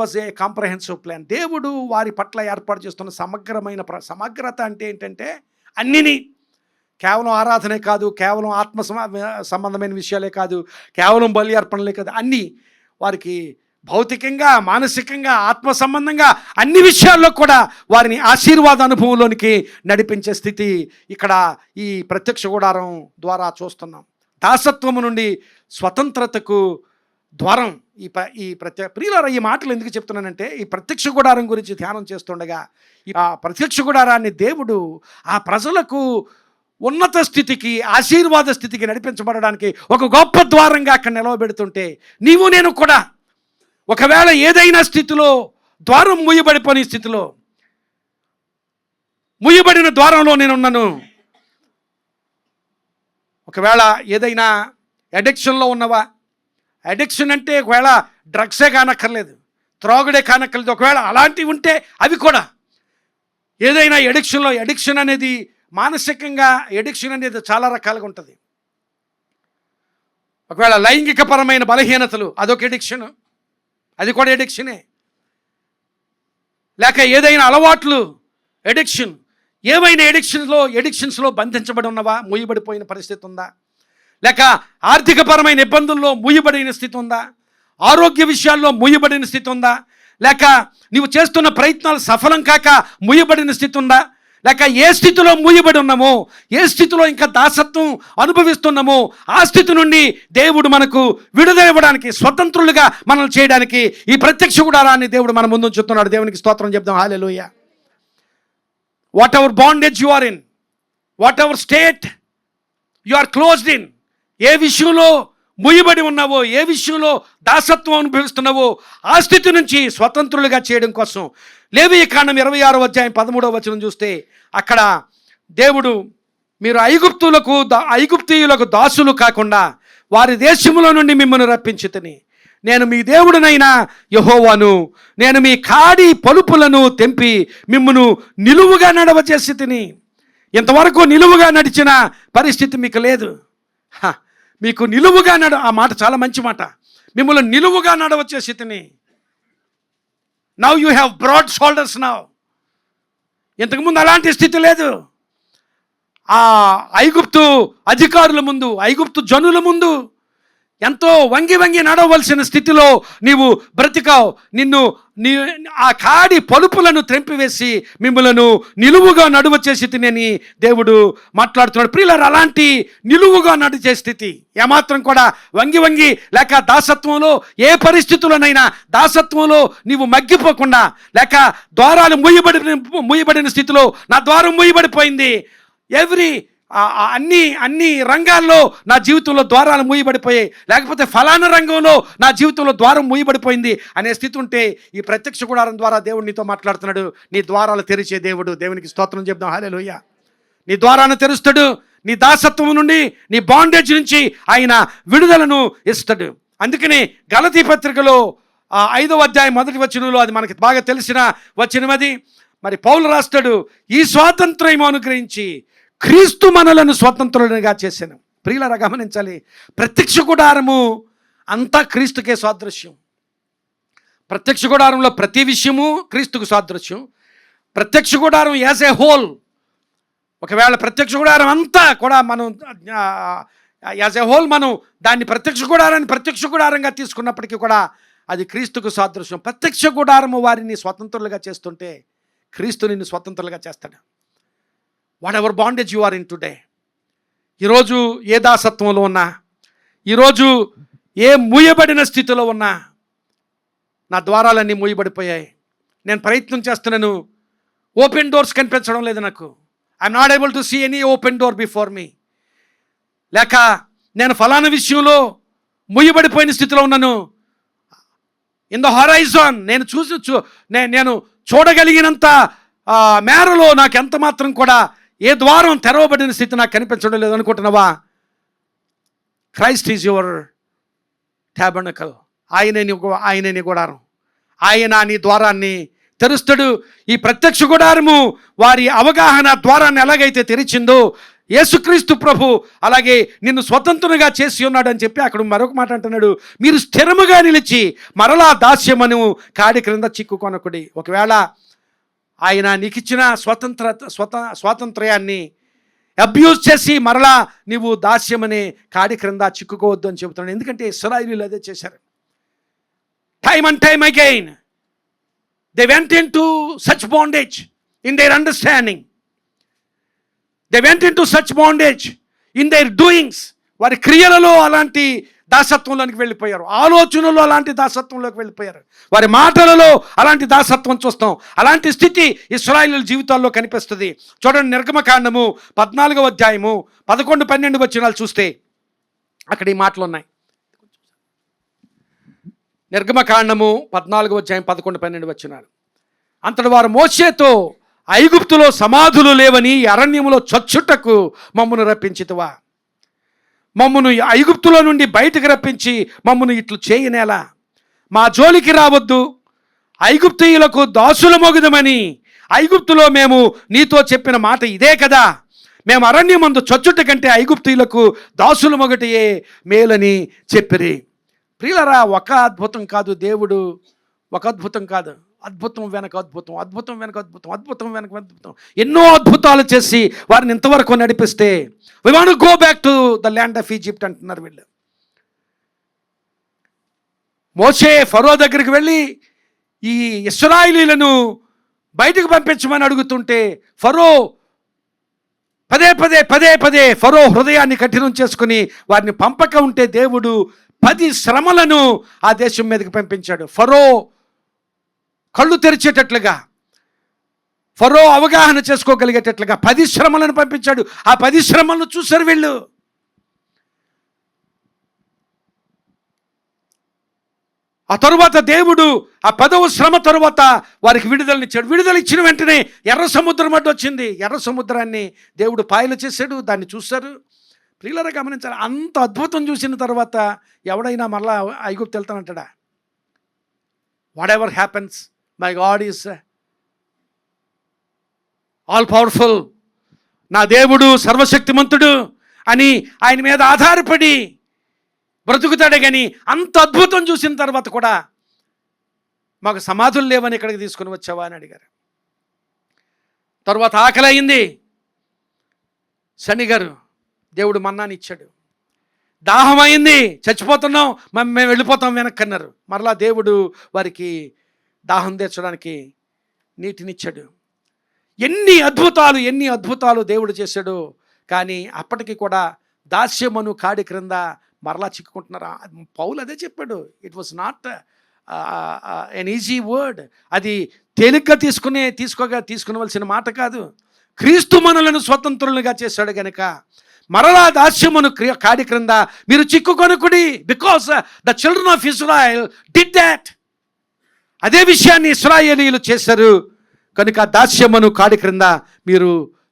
was a comprehensive plan. దేవుడు వారి పట్ల ఏర్పాటు చేస్తున్న సమగ్రత అంటే ఏంటంటే అన్నిని, కేవలం ఆరాధనే కాదు, కేవలం ఆత్మ సంబంధమైన విషయాలే కాదు, కేవలం బలి అర్పణలే కాదు, అన్నీ వారికి భౌతికంగా, మానసికంగా, ఆత్మ సంబంధంగా అన్ని విషయాల్లో కూడా వారిని ఆశీర్వాద అనుభవంలోనికి నడిపించే స్థితి ఇక్కడ ఈ ప్రత్యక్ష గుడారం ద్వారా చూస్తున్నాం. దాసత్వము నుండి స్వతంత్రతకు ద్వారం ఈ ప్రియులారా, ఈ మాటలు ఎందుకు చెప్తున్నానంటే, ఈ ప్రత్యక్ష గుడారం గురించి ధ్యానం చేస్తుండగా ఆ ప్రత్యక్ష గుడారాన్ని దేవుడు ఆ ప్రజలకు ఉన్నత స్థితికి, ఆశీర్వాద స్థితికి నడిపించబడడానికి ఒక గొప్ప ద్వారంగా అక్కడ నిలవబెడుతుంటే, నీవు నేను కూడా ఒకవేళ ఏదైనా స్థితిలో, ద్వారం మూయబడిపోయిన స్థితిలో, మూయబడిన ద్వారంలో నేనున్నాను, ఒకవేళ ఏదైనా అడిక్షన్లో ఉన్నవా, అడిక్షన్ అంటే ఒకవేళ డ్రగ్సే కానక్కర్లేదు, త్రాగుడే కానక్కర్లేదు, ఒకవేళ అలాంటివి ఉంటే అవి కూడా, ఏదైనా ఎడిక్షన్ అనేది మానసికంగా ఎడిక్షన్ అనేది చాలా రకాలుగా ఉంటుంది. ఒకవేళ లైంగికపరమైన బలహీనతలు అదొక ఎడిక్షన్, అది కూడా ఎడిక్షనే. లేక ఏదైనా అలవాట్లు ఎడిక్షన్, ఏవైనా ఎడిక్షన్స్లో బంధించబడి ఉన్నవా, మూయబడిపోయిన పరిస్థితి ఉందా, లేక ఆర్థికపరమైన ఇబ్బందుల్లో మూయబడిన స్థితి ఉందా, ఆరోగ్య విషయాల్లో మూయబడిన స్థితి ఉందా, లేక నీవు చేస్తున్న ప్రయత్నాలు సఫలం కాక మూయబడిన స్థితి ఉందా, లేక ఏ స్థితిలో మూయబడి ఉన్నామో, ఏ స్థితిలో ఇంకా దాసత్వం అనుభవిస్తున్నామో ఆ స్థితి నుండి దేవుడు మనకు విడుదల ఇవ్వడానికి, స్వతంత్రులుగా మనల్ని చేయడానికి ఈ ప్రత్యక్ష గుడారాన్ని దేవుడు మన ముందు ఉంచుతున్నాడు. దేవునికి స్తోత్రం చెప్దాం. హల్లెలూయా. Whatever bondage you are in, whatever state you are closed in, ఏ విషయంలో ముయ్యబడి ఉన్నావో, ఏ విషయంలో దాసత్వం అనుభవిస్తున్నావో ఆ స్థితి నుంచి స్వతంత్రులుగా చేయడం కోసం లేవీయకాండం 26వ అధ్యాయం 13వ వచనం చూస్తే అక్కడ దేవుడు, మీరు ఐగుప్తీయులకు దాసులు కాకుండా వారి దేశములో నుండి మిమ్మల్ని రప్పించితిని, నేను మీ దేవుడినైన యెహోవాను, నేను మీ కాడి పలుపులను తెంపి మిమ్మును నిలువుగా నడవచేసి తిని. ఇంతవరకు నిలువుగా నడిచిన పరిస్థితి మీకు లేదు. మీకు నిలువుగా ఆ మాట చాలా మంచి మాట. మిమ్మల్ని నిలువుగా నడవచేసి తిని. Now you have broad shoulders now. ఇంతకుముందు అలాంటి స్థితి లేదు. ఆ ఐగుప్తు అధికారుల ముందు, ఐగుప్తు జనుల ముందు ఎంతో వంగి వంగి నడవలసిన స్థితిలో నీవు బ్రతికావు. నీ ఆ కాడి పలుపులను త్రెంపివేసి మిమ్మలను నిలువుగా నడువ చేసి తినని దేవుడు మాట్లాడుతున్నాడు. ప్రియులారా, అలాంటి నిలువుగా నడిచే స్థితి, ఏమాత్రం కూడా వంగి వంగి లేక దాసత్వంలో, ఏ పరిస్థితుల్లోనైనా దాసత్వంలో నీవు మగ్గిపోకుండా, లేక ద్వారాలు మూయబడిన స్థితిలో నా ద్వారం మూయబడిపోయింది, అన్ని రంగాల్లో నా జీవితంలో ద్వారాలు మూయబడిపోయాయి, లేకపోతే ఫలానా రంగంలో నా జీవితంలో ద్వారం మూయబడిపోయింది అనే స్థితి ఉంటే ఈ ప్రత్యక్ష గుడారం ద్వారా దేవుడు నీతో మాట్లాడుతున్నాడు. నీ ద్వారాలు తెరిచే దేవుడు. దేవునికి స్తోత్రం చెప్దాం. హల్లెలూయా. నీ ద్వారాన్ని తెరుస్తాడు. నీ దాసత్వం నుండి, నీ బాండేజ్ నుంచి ఆయన విడుదలను ఇస్తాడు. అందుకని గలతీ పత్రికలో 5వ అధ్యాయం 1వ వచనంలో, అది మనకి బాగా తెలిసిన వచనమది, మరి పౌలు రాస్తాడు, ఈ స్వాతంత్ర్యం అనుగ్రహించి క్రీస్తు మనలను స్వతంత్రులుగా చేశాను. ప్రియులారా, గమనించాలి, ప్రత్యక్ష గుడారము అంతా క్రీస్తుకే సాదృశ్యం. ప్రత్యక్ష గుడారంలో ప్రతి విషయము క్రీస్తుకు సాదృశ్యం. ప్రత్యక్ష గుడారం యాజ్ ఏ హోల్, ఒకవేళ ప్రత్యక్ష గుడారం అంతా కూడా మనం యాజ్ ఏ హోల్ మనం దాన్ని ప్రత్యక్ష గుడారంగా తీసుకున్నప్పటికీ కూడా అది క్రీస్తుకు సాదృశ్యం. ప్రత్యక్ష గుడారము వారిని స్వతంత్రులుగా చేస్తుంటే క్రీస్తు నిన్ను స్వతంత్రులుగా చేస్తాడు. Whatever bondage you are in today, ఈరోజు ఏ దాసత్వంలో ఉన్నా, ఈరోజు ఏ మూయబడిన స్థితిలో ఉన్నా, నా ద్వారాలన్నీ మూయబడిపోయాయి. నేను ప్రయత్నం చేస్తున్నాను, ఓపెన్ డోర్స్ కనిపించడం లేదు నాకు. I'm not able to see any open door before me. లేక నేను ఫలానా విషయంలో మూయబడిపోయిన స్థితిలో ఉన్నాను. ఇన్ ద హొరైజాన్ నేను చూడగలిగినంత మేరలో నాకు ఎంత మాత్రం కూడా ఏ ద్వారం తెరవబడిన స్థితి నాకు కనిపించడం లేదు అనుకుంటున్నావా? Christ is your tabernacle. ఆయనే నీ గుడారం. ఆయన నీ ద్వారాన్ని తెరుస్తాడు. ఈ ప్రత్యక్ష గుడారము వారి అవగాహన ద్వారాన్ని ఎలాగైతే తెరిచిందో, యేసుక్రీస్తు ప్రభు అలాగే నిన్ను స్వతంత్రంగా చేసి ఉన్నాడు అని చెప్పి అక్కడ మరొక మాట అంటున్నాడు, మీరు స్థిరముగా నిలిచి మరలా దాస్యమను కాడి క్రింద చిక్కుకొనకుడి. ఒకవేళ ఆయన నీకు ఇచ్చిన స్వాతంత్ర్యాన్ని అబ్యూజ్ చేసి మరలా నీవు దాస్యమనే కాడి క్రింద చిక్కుకోవద్దు అని చెబుతున్నాడు. ఎందుకంటే ఇశ్రాయేలీయులు అదే చేశారు. Time and time again they went in to such bondage in their understanding. They went in to such bondage in there doings. వారి క్రియలలో అలాంటి దాసత్వంలోకి వెళ్ళిపోయారు, ఆలోచనలో అలాంటి దాసత్వంలోకి వెళ్ళిపోయారు, వారి మాటలలో అలాంటి దాసత్వం చూస్తాం. అలాంటి స్థితి ఇశ్రాయేలీయుల జీవితాల్లో కనిపిస్తుంది. చూడండి, నిర్గమకాండము 14వ అధ్యాయము 11-12 వచనాలు చూస్తే అక్కడ ఈ మాటలు ఉన్నాయి. నిర్గమకాండము 14వ అధ్యాయం 11-12 వచనాలు. అంతటి వారు మోషేతో, ఐగుప్తులో సమాధులు లేవని అరణ్యములో చచ్చుటకు మమ్మను రప్పించితివా? మమ్మను ఐగుప్తులో నుండి బయటకు రప్పించి మమ్మను ఇట్లు చేయనేలా? మా జోలికి రావద్దు, ఐగుప్తీయులకు దాసులమొగుదమని ఐగుప్తులో మేము నీతో చెప్పిన మాట ఇదే కదా. మేము అరణ్యమందు చచ్చుట కంటే ఐగుప్తీయులకు దాసులమొగటియే మేలని చెప్పిరి. ప్రియులరా, ఒక అద్భుతం కాదు దేవుడు, ఒక అద్భుతం కాదు, అద్భుతం వెనక అద్భుతం, అద్భుతం వెనక అద్భుతం, అద్భుతం వెనక అద్భుతం, ఎన్నో అద్భుతాలు చేసి వారిని ఇంతవరకు నడిపిస్తే we want to go back to the land of Egypt అంటున్నారు వీళ్ళు. మోషే ఫరో దగ్గరికి వెళ్ళి ఈ ఇశ్రాయేలీయులను బయటకు పంపించమని అడుగుతుంటే ఫరో పదే ఫరో హృదయాన్ని కఠినం చేసుకుని వారిని పంపక ఉంటే దేవుడు 10 శ్రమలను ఆ దేశం మీదకి పంపించాడు. ఫరో కళ్ళు తెరిచేటట్లుగా, ఫరో అవగాహన చేసుకోగలిగేటట్లుగా 10 శ్రమలను పంపించాడు. ఆ 10 శ్రమలను చూశారు వీళ్ళు. ఆ తరువాత దేవుడు ఆ 10వ శ్రమ తరువాత వారికి విడుదలనిచ్చాడు. విడుదల ఇచ్చిన వెంటనే ఎర్ర సముద్రం అడ్డు వచ్చింది. ఎర్ర సముద్రాన్ని దేవుడు పాయలు చేశాడు. దాన్ని చూశారు. ప్రియులారా, గమనించాలి, అంత అద్భుతం చూసిన తర్వాత ఎవడైనా మళ్ళా ఐగుప్తు వెళ్తానంటాడా? Whatever happens, my God is all powerful. నా దేవుడు సర్వశక్తిమంతుడు అని ఆయన మీద ఆధారపడి బ్రతుకుతాడే కానీ అంత అద్భుతం చూసిన తర్వాత కూడా మాకు సమాధులు లేవని ఇక్కడికి తీసుకుని వచ్చావా అని అడిగారు. తర్వాత ఆకలి అయింది. శని గారు దేవుడు మన్నాని ఇచ్చాడు. దాహం అయింది, చచ్చిపోతున్నాం, మేము వెళ్ళిపోతాం వెనక్కి అన్నారు. మరలా దేవుడు వారికి దాహం తీర్చడానికి నీటినిచ్చాడు. ఎన్ని అద్భుతాలు దేవుడు చేశాడు. కానీ అప్పటికి కూడా దాస్యమను కాడి క్రింద మరలా చిక్కుకుంటున్నారా? పౌలు అదే చెప్పాడు. It was not an easy word. అది తేలిగ్గా తీసుకునవలసిన మాట కాదు. క్రీస్తు మనలను స్వతంత్రులుగా చేశాడు గనుక మరలా దాస్యమును కాడి క్రింద మీరు చిక్కుకొనకుడి. Because the children of Israel did that. అదే విషయాన్ని ఇశ్రాయేలీయులు చేశారు కనుక దాస్యమును కాడి క్రింద మీరు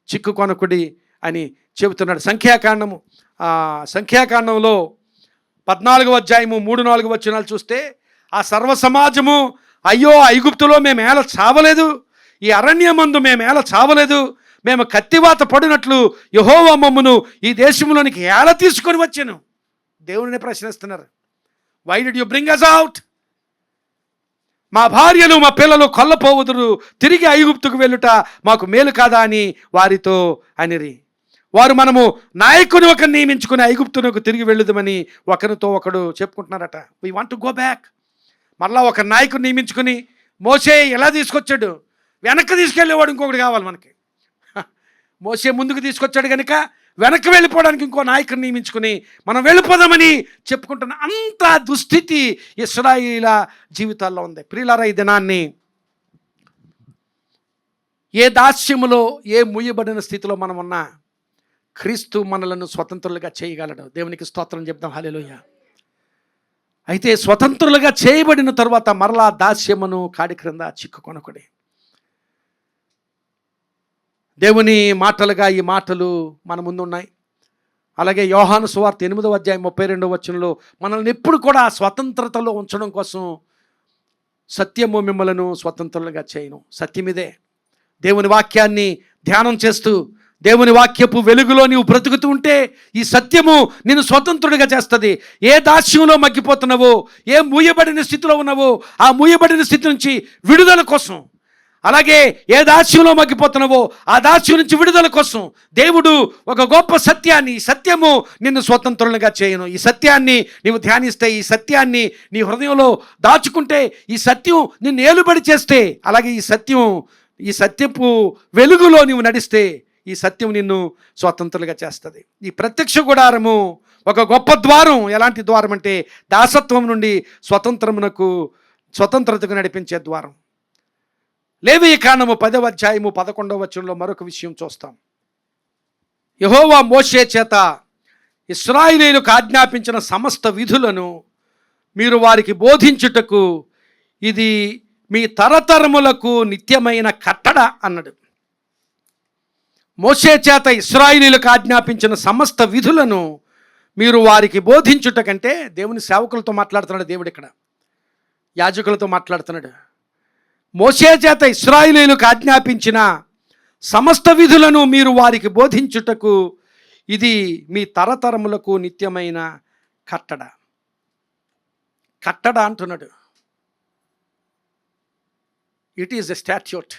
చిక్కుకొనకుడి అని చెబుతున్నాడు. సంఖ్యాకాండంలో 14వ అధ్యాయము 3-4 వచనాలు చూస్తే ఆ సర్వ సమాజము, అయ్యో ఐగుప్తులో మేము ఏల చావలేదు, ఈ అరణ్యమందు మేము ఏల చావలేదు, మేము కత్తివాత పడినట్లు యెహోవా మమ్మును ఈ దేశంలోనికి ఏల తీసుకొని వచ్చాను. దేవుడిని ప్రశ్నిస్తున్నారు. Why did you bring us out? మా భార్యలు మా పిల్లలు కొల్లపోవుదురు, తిరిగి ఐగుప్తుకు వెళ్ళుట మాకు మేలు కాదా అని వారితో అనిరి. వారు మనము నాయకుని ఒకరిని నియమించుకుని ఐగుప్తునకు తిరిగి వెళ్ళుదామని ఒకరితో ఒకడు చెప్పుకుంటున్నారట. We want to go back. మరలా ఒక నాయకుని నియమించుకుని మోసే ఎలా తీసుకొచ్చాడు, వెనక్కి తీసుకెళ్ళేవాడు ఇంకొకటి కావాలి మనకి. మోసే ముందుకు తీసుకొచ్చాడు కనుక వెనక్కి వెళ్ళిపోవడానికి ఇంకో నాయకుని నియమించుకుని మనం వెళ్ళిపోదామని చెప్పుకుంటున్న అంత దుస్థితి ఇశ్రాయేలీయుల జీవితాల్లో ఉంది. ప్రియులారా, ఈ దినాన్ని ఏ దాస్యములో, ఏ ముయ్యబడిన స్థితిలో మనం ఉన్నా క్రీస్తు మనలను స్వతంత్రులుగా చేయగలడు. దేవునికి స్తోత్రం చెప్దాం. హల్లెలూయా. అయితే స్వతంత్రులుగా చేయబడిన తరువాత మరలా దాస్యమును కాడి క్రింద చిక్కుకొనకుడి. దేవుని మాటలుగా ఈ మాటలు మన ముందు ఉన్నాయి. అలాగే యోహాను సువార్త 8వ అధ్యాయం 32వ వచనంలో మనల్ని ఎప్పుడు కూడా స్వతంత్రతలో ఉంచడం కోసం సత్యము మిమ్మలను స్వతంత్రులుగా చేయను. సత్యమిదే. దేవుని వాక్యాన్ని ధ్యానం చేస్తూ దేవుని వాక్యపు వెలుగులో నీవు బ్రతుకుతూ ఉంటే ఈ సత్యము నిన్ను స్వతంత్రుడిగా చేస్తుంది. ఏ దాస్యంలో మగ్గిపోతున్నావో, ఏ మూయబడిన స్థితిలో ఉన్నావో ఆ మూయబడిన స్థితి నుంచి విడుదల కోసం, అలాగే ఏ దాస్యంలో మగ్గిపోతున్నావో ఆ దాస్యం నుంచి విడుదల కోసం దేవుడు ఒక గొప్ప సత్యాన్ని, ఈ సత్యము నిన్ను స్వతంత్రులుగా చేయను. ఈ సత్యాన్ని నీవు ధ్యానిస్తే, ఈ సత్యాన్ని నీ హృదయంలో దాచుకుంటే, ఈ సత్యం నిన్ను ఏలుబడి చేస్తే, అలాగే ఈ సత్యపు వెలుగులో నీవు నడిస్తే ఈ సత్యం నిన్ను స్వతంత్రులుగా చేస్తుంది. ఈ ప్రత్యక్ష గుడారము ఒక గొప్ప ద్వారం. ఎలాంటి ద్వారం అంటే దాసత్వం నుండి స్వతంత్రతకు నడిపించే ద్వారం. లేవీయ కాండము 10వ అధ్యాయము 11వ వచనంలో మరొక విషయం చూస్తాం. యెహోవా మోషే చేత ఇశ్రాయేలీయులకు ఆజ్ఞాపించిన సమస్త విధులను మీరు వారికి బోధించుటకు ఇది మీ తరతరములకు నిత్యమైన కట్టడ అన్నాడు. మోషే చేత ఇశ్రాయేలీయులకు ఆజ్ఞాపించిన సమస్త విధులను మీరు వారికి బోధించుట కంటే, దేవుని సేవకులతో మాట్లాడుతున్నాడు దేవుడు, ఇక్కడ యాజకులతో మాట్లాడుతున్నాడు. మోషే చేత ఇశ్రాయేలీయులకు ఆజ్ఞాపించిన సమస్త విధులను మీరు వారికి బోధించుటకు ఇది మీ తరతరములకు నిత్యమైన కట్టడ. కట్టడ అంటున్నాడు. It is a statute.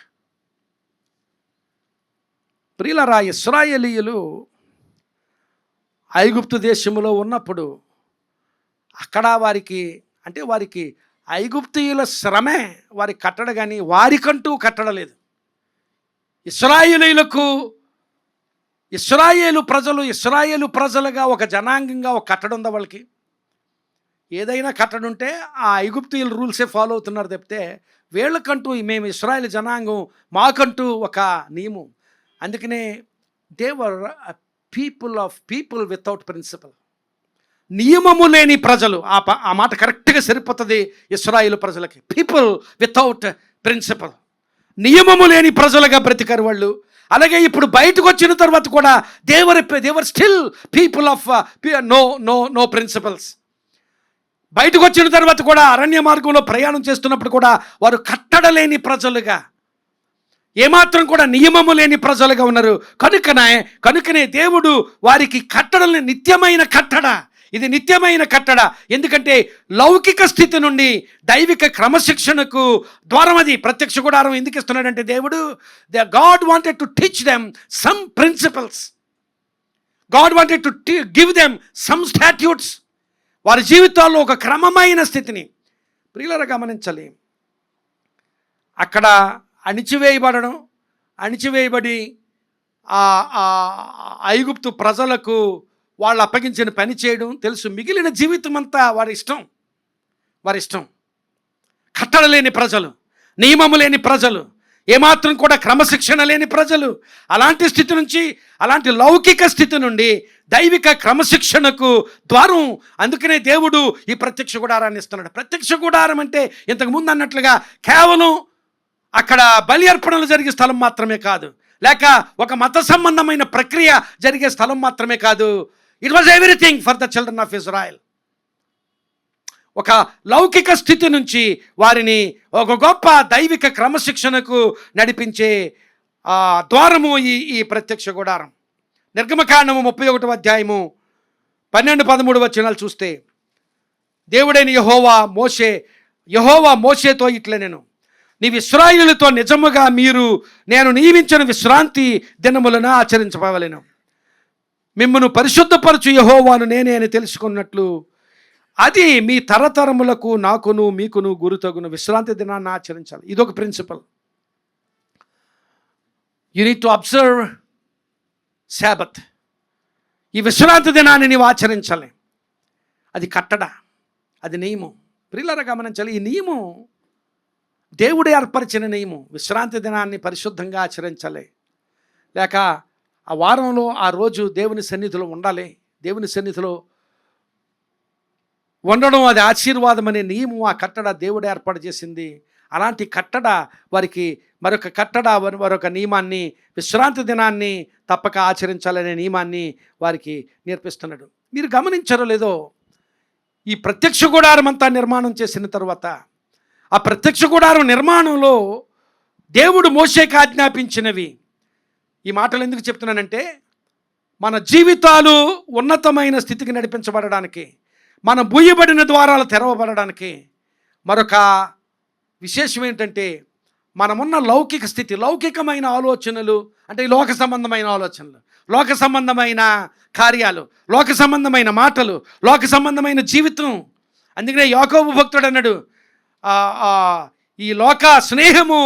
ప్రియులరా, ఇశ్రాయేలీయులు ఐగుప్తు దేశములో ఉన్నప్పుడు అక్కడ వారికి ఐగుప్తీయుల శ్రమే వారి కట్టడ, కానీ వారికంటూ కట్టడలేదు. ఇశ్రాయేలు ప్రజలుగా ఒక జనాంగంగా ఒక కట్టడ ఉందా వాళ్ళకి? ఏదైనా కట్టడ ఉంటే ఆ ఐగుప్తీయుల రూల్సే ఫాలో అవుతున్నారు తప్పితే వీళ్ళకంటూ మేము ఇశ్రాయేలు జనాంగం మాకంటూ ఒక నియమం. అందుకనే they were people without principle. నియమము లేని ప్రజలు. ఆ మాట కరెక్ట్గా సరిపోతుంది ఇశ్రాయేలు ప్రజలకి. పీపుల్ వితౌట్ ప్రిన్సిపల్, నియమము లేని ప్రజలుగా బ్రతికారు వాళ్ళు. అలాగే ఇప్పుడు బయటకు వచ్చిన తర్వాత కూడా they were still people of no principles. బయటకు వచ్చిన తర్వాత కూడా అరణ్య మార్గంలో ప్రయాణం చేస్తున్నప్పుడు కూడా వారు కట్టడలేని ప్రజలుగా, ఏమాత్రం కూడా నియమము లేని ప్రజలుగా ఉన్నారు. కనుకనే దేవుడు వారికి కట్టడల్ని నిత్యమైన కట్టడ, ఇది నిత్యమైన కట్టడ. ఎందుకంటే లౌకిక స్థితి నుండి దైవిక క్రమశిక్షణకు ద్వారం. అది ప్రత్యక్ష గుడారం ఎందుకు ఇస్తున్నాడంటే దేవుడు God wanted to teach them some principles. God wanted to give them some statutes. వారి జీవితాల్లో ఒక క్రమమైన స్థితిని ప్రియులారా గమనించాలి. అక్కడ అణిచివేయబడి ఐగుప్తు ప్రజలకు వాళ్ళు అప్పగించిన పని చేయడం తెలుసు. మిగిలిన జీవితం అంతా వారి ఇష్టం. కట్టడ లేని ప్రజలు, నియమము లేని ప్రజలు, ఏమాత్రం కూడా క్రమశిక్షణ లేని ప్రజలు. అలాంటి స్థితి నుంచి, అలాంటి లౌకిక స్థితి నుండి దైవిక క్రమశిక్షణకు ద్వారం. అందుకనే దేవుడు ఈ ప్రత్యక్ష గుడారాన్ని ఇస్తున్నాడు. ప్రత్యక్ష గుడారం అంటే ఇంతకుముందు అన్నట్లుగా కేవలం అక్కడ బలి అర్పణలు జరిగే స్థలం మాత్రమే కాదు, లేక ఒక మత సంబంధమైన ప్రక్రియ జరిగే స్థలం మాత్రమే కాదు. It was everything for the children of Israel. ఒక లౌకిక స్థితి నుంచి వారిని ఒక గొప్ప దైవిక క్రమశిక్షణకు నడిపించే ద్వారము ఈ ప్రత్యక్ష గుడారం. నిర్గమకాండము 31వ అధ్యాయము 12-13 వచనాలు చూస్తే, దేవుడైన యెహోవా మోషేతో ఇట్లనెను, నీవు ఇశ్రాయేలుతో నిజముగా నేను నియమించిన విశ్రాంతి దినములను ఆచరించవలెను. మిమ్మును పరిశుద్ధపరచు యెహోవాను నేనే అని తెలుసుకున్నట్లు అది మీ తరతరములకు నాకును మీకును గురుతగును విశ్రాంతి దినాన్ని ఆచరించాలి. ఇదొక principle. You need to observe Sabbath. ఈ విశ్రాంతి దినాన్ని నీవు ఆచరించాలి. అది కట్టడ, అది నియమం. ప్రియులారా గమనించాలి, ఈ నియమం దేవుడే ఏర్పరిచిన నియమం. విశ్రాంతి దినాన్ని పరిశుద్ధంగా ఆచరించాలి, లేక ఆ వారంలో ఆ రోజు దేవుని సన్నిధిలో ఉండాలి. దేవుని సన్నిధిలో ఉండడం అది ఆశీర్వాదం అనే నియమం ఆ కట్టడ దేవుడు ఏర్పాటు చేసింది. అలాంటి కట్టడ వారికి మరొక నియమాన్ని, విశ్రాంతి దినాన్ని తప్పక ఆచరించాలనే నియమాన్ని వారికి నేర్పిస్తున్నాడు. మీరు గమనించారో లేదో, ఈ ప్రత్యక్ష గుడారం అంతా నిర్మాణం చేసిన తర్వాత, ఆ ప్రత్యక్ష గుడారం నిర్మాణంలో దేవుడు మోషేకి ఆజ్ఞాపించినవి. ఈ మాటలు ఎందుకు చెప్తున్నానంటే, మన జీవితాలు ఉన్నతమైన స్థితికి నడిపించబడడానికి, మన బూయబడిన ద్వారాలు తెరవబడడానికి మరొక విశేషం ఏంటంటే, మనమున్న లౌకిక స్థితి, లౌకికమైన ఆలోచనలు అంటే లోక సంబంధమైన ఆలోచనలు, లోక సంబంధమైన కార్యాలు, లోక సంబంధమైన మాటలు, లోక సంబంధమైన జీవితం. అందుకనే యాకోబు భక్తుడు అన్నాడు, ఈ లోక స్నేహము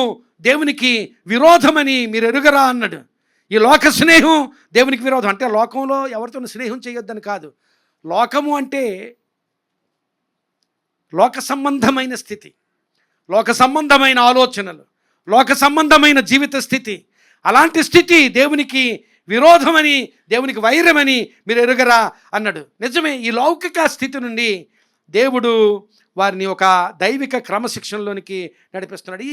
దేవునికి విరోధమని మీరు ఎరుగరా అన్నాడు. ఈ లోక స్నేహం దేవునికి విరోధం అంటే లోకంలో ఎవరితో స్నేహం చేయొద్దని కాదు. లోకము అంటే లోక సంబంధమైన స్థితి, లోక సంబంధమైన ఆలోచనలు, లోక సంబంధమైన జీవిత స్థితి. అలాంటి స్థితి దేవునికి విరోధమని, దేవునికి వైరమని మీరు ఎరుగరా అన్నాడు. నిజమే, ఈ లౌకిక స్థితి నుండి దేవుడు వారిని ఒక దైవిక క్రమశిక్షణలోనికి నడిపిస్తున్నాడు.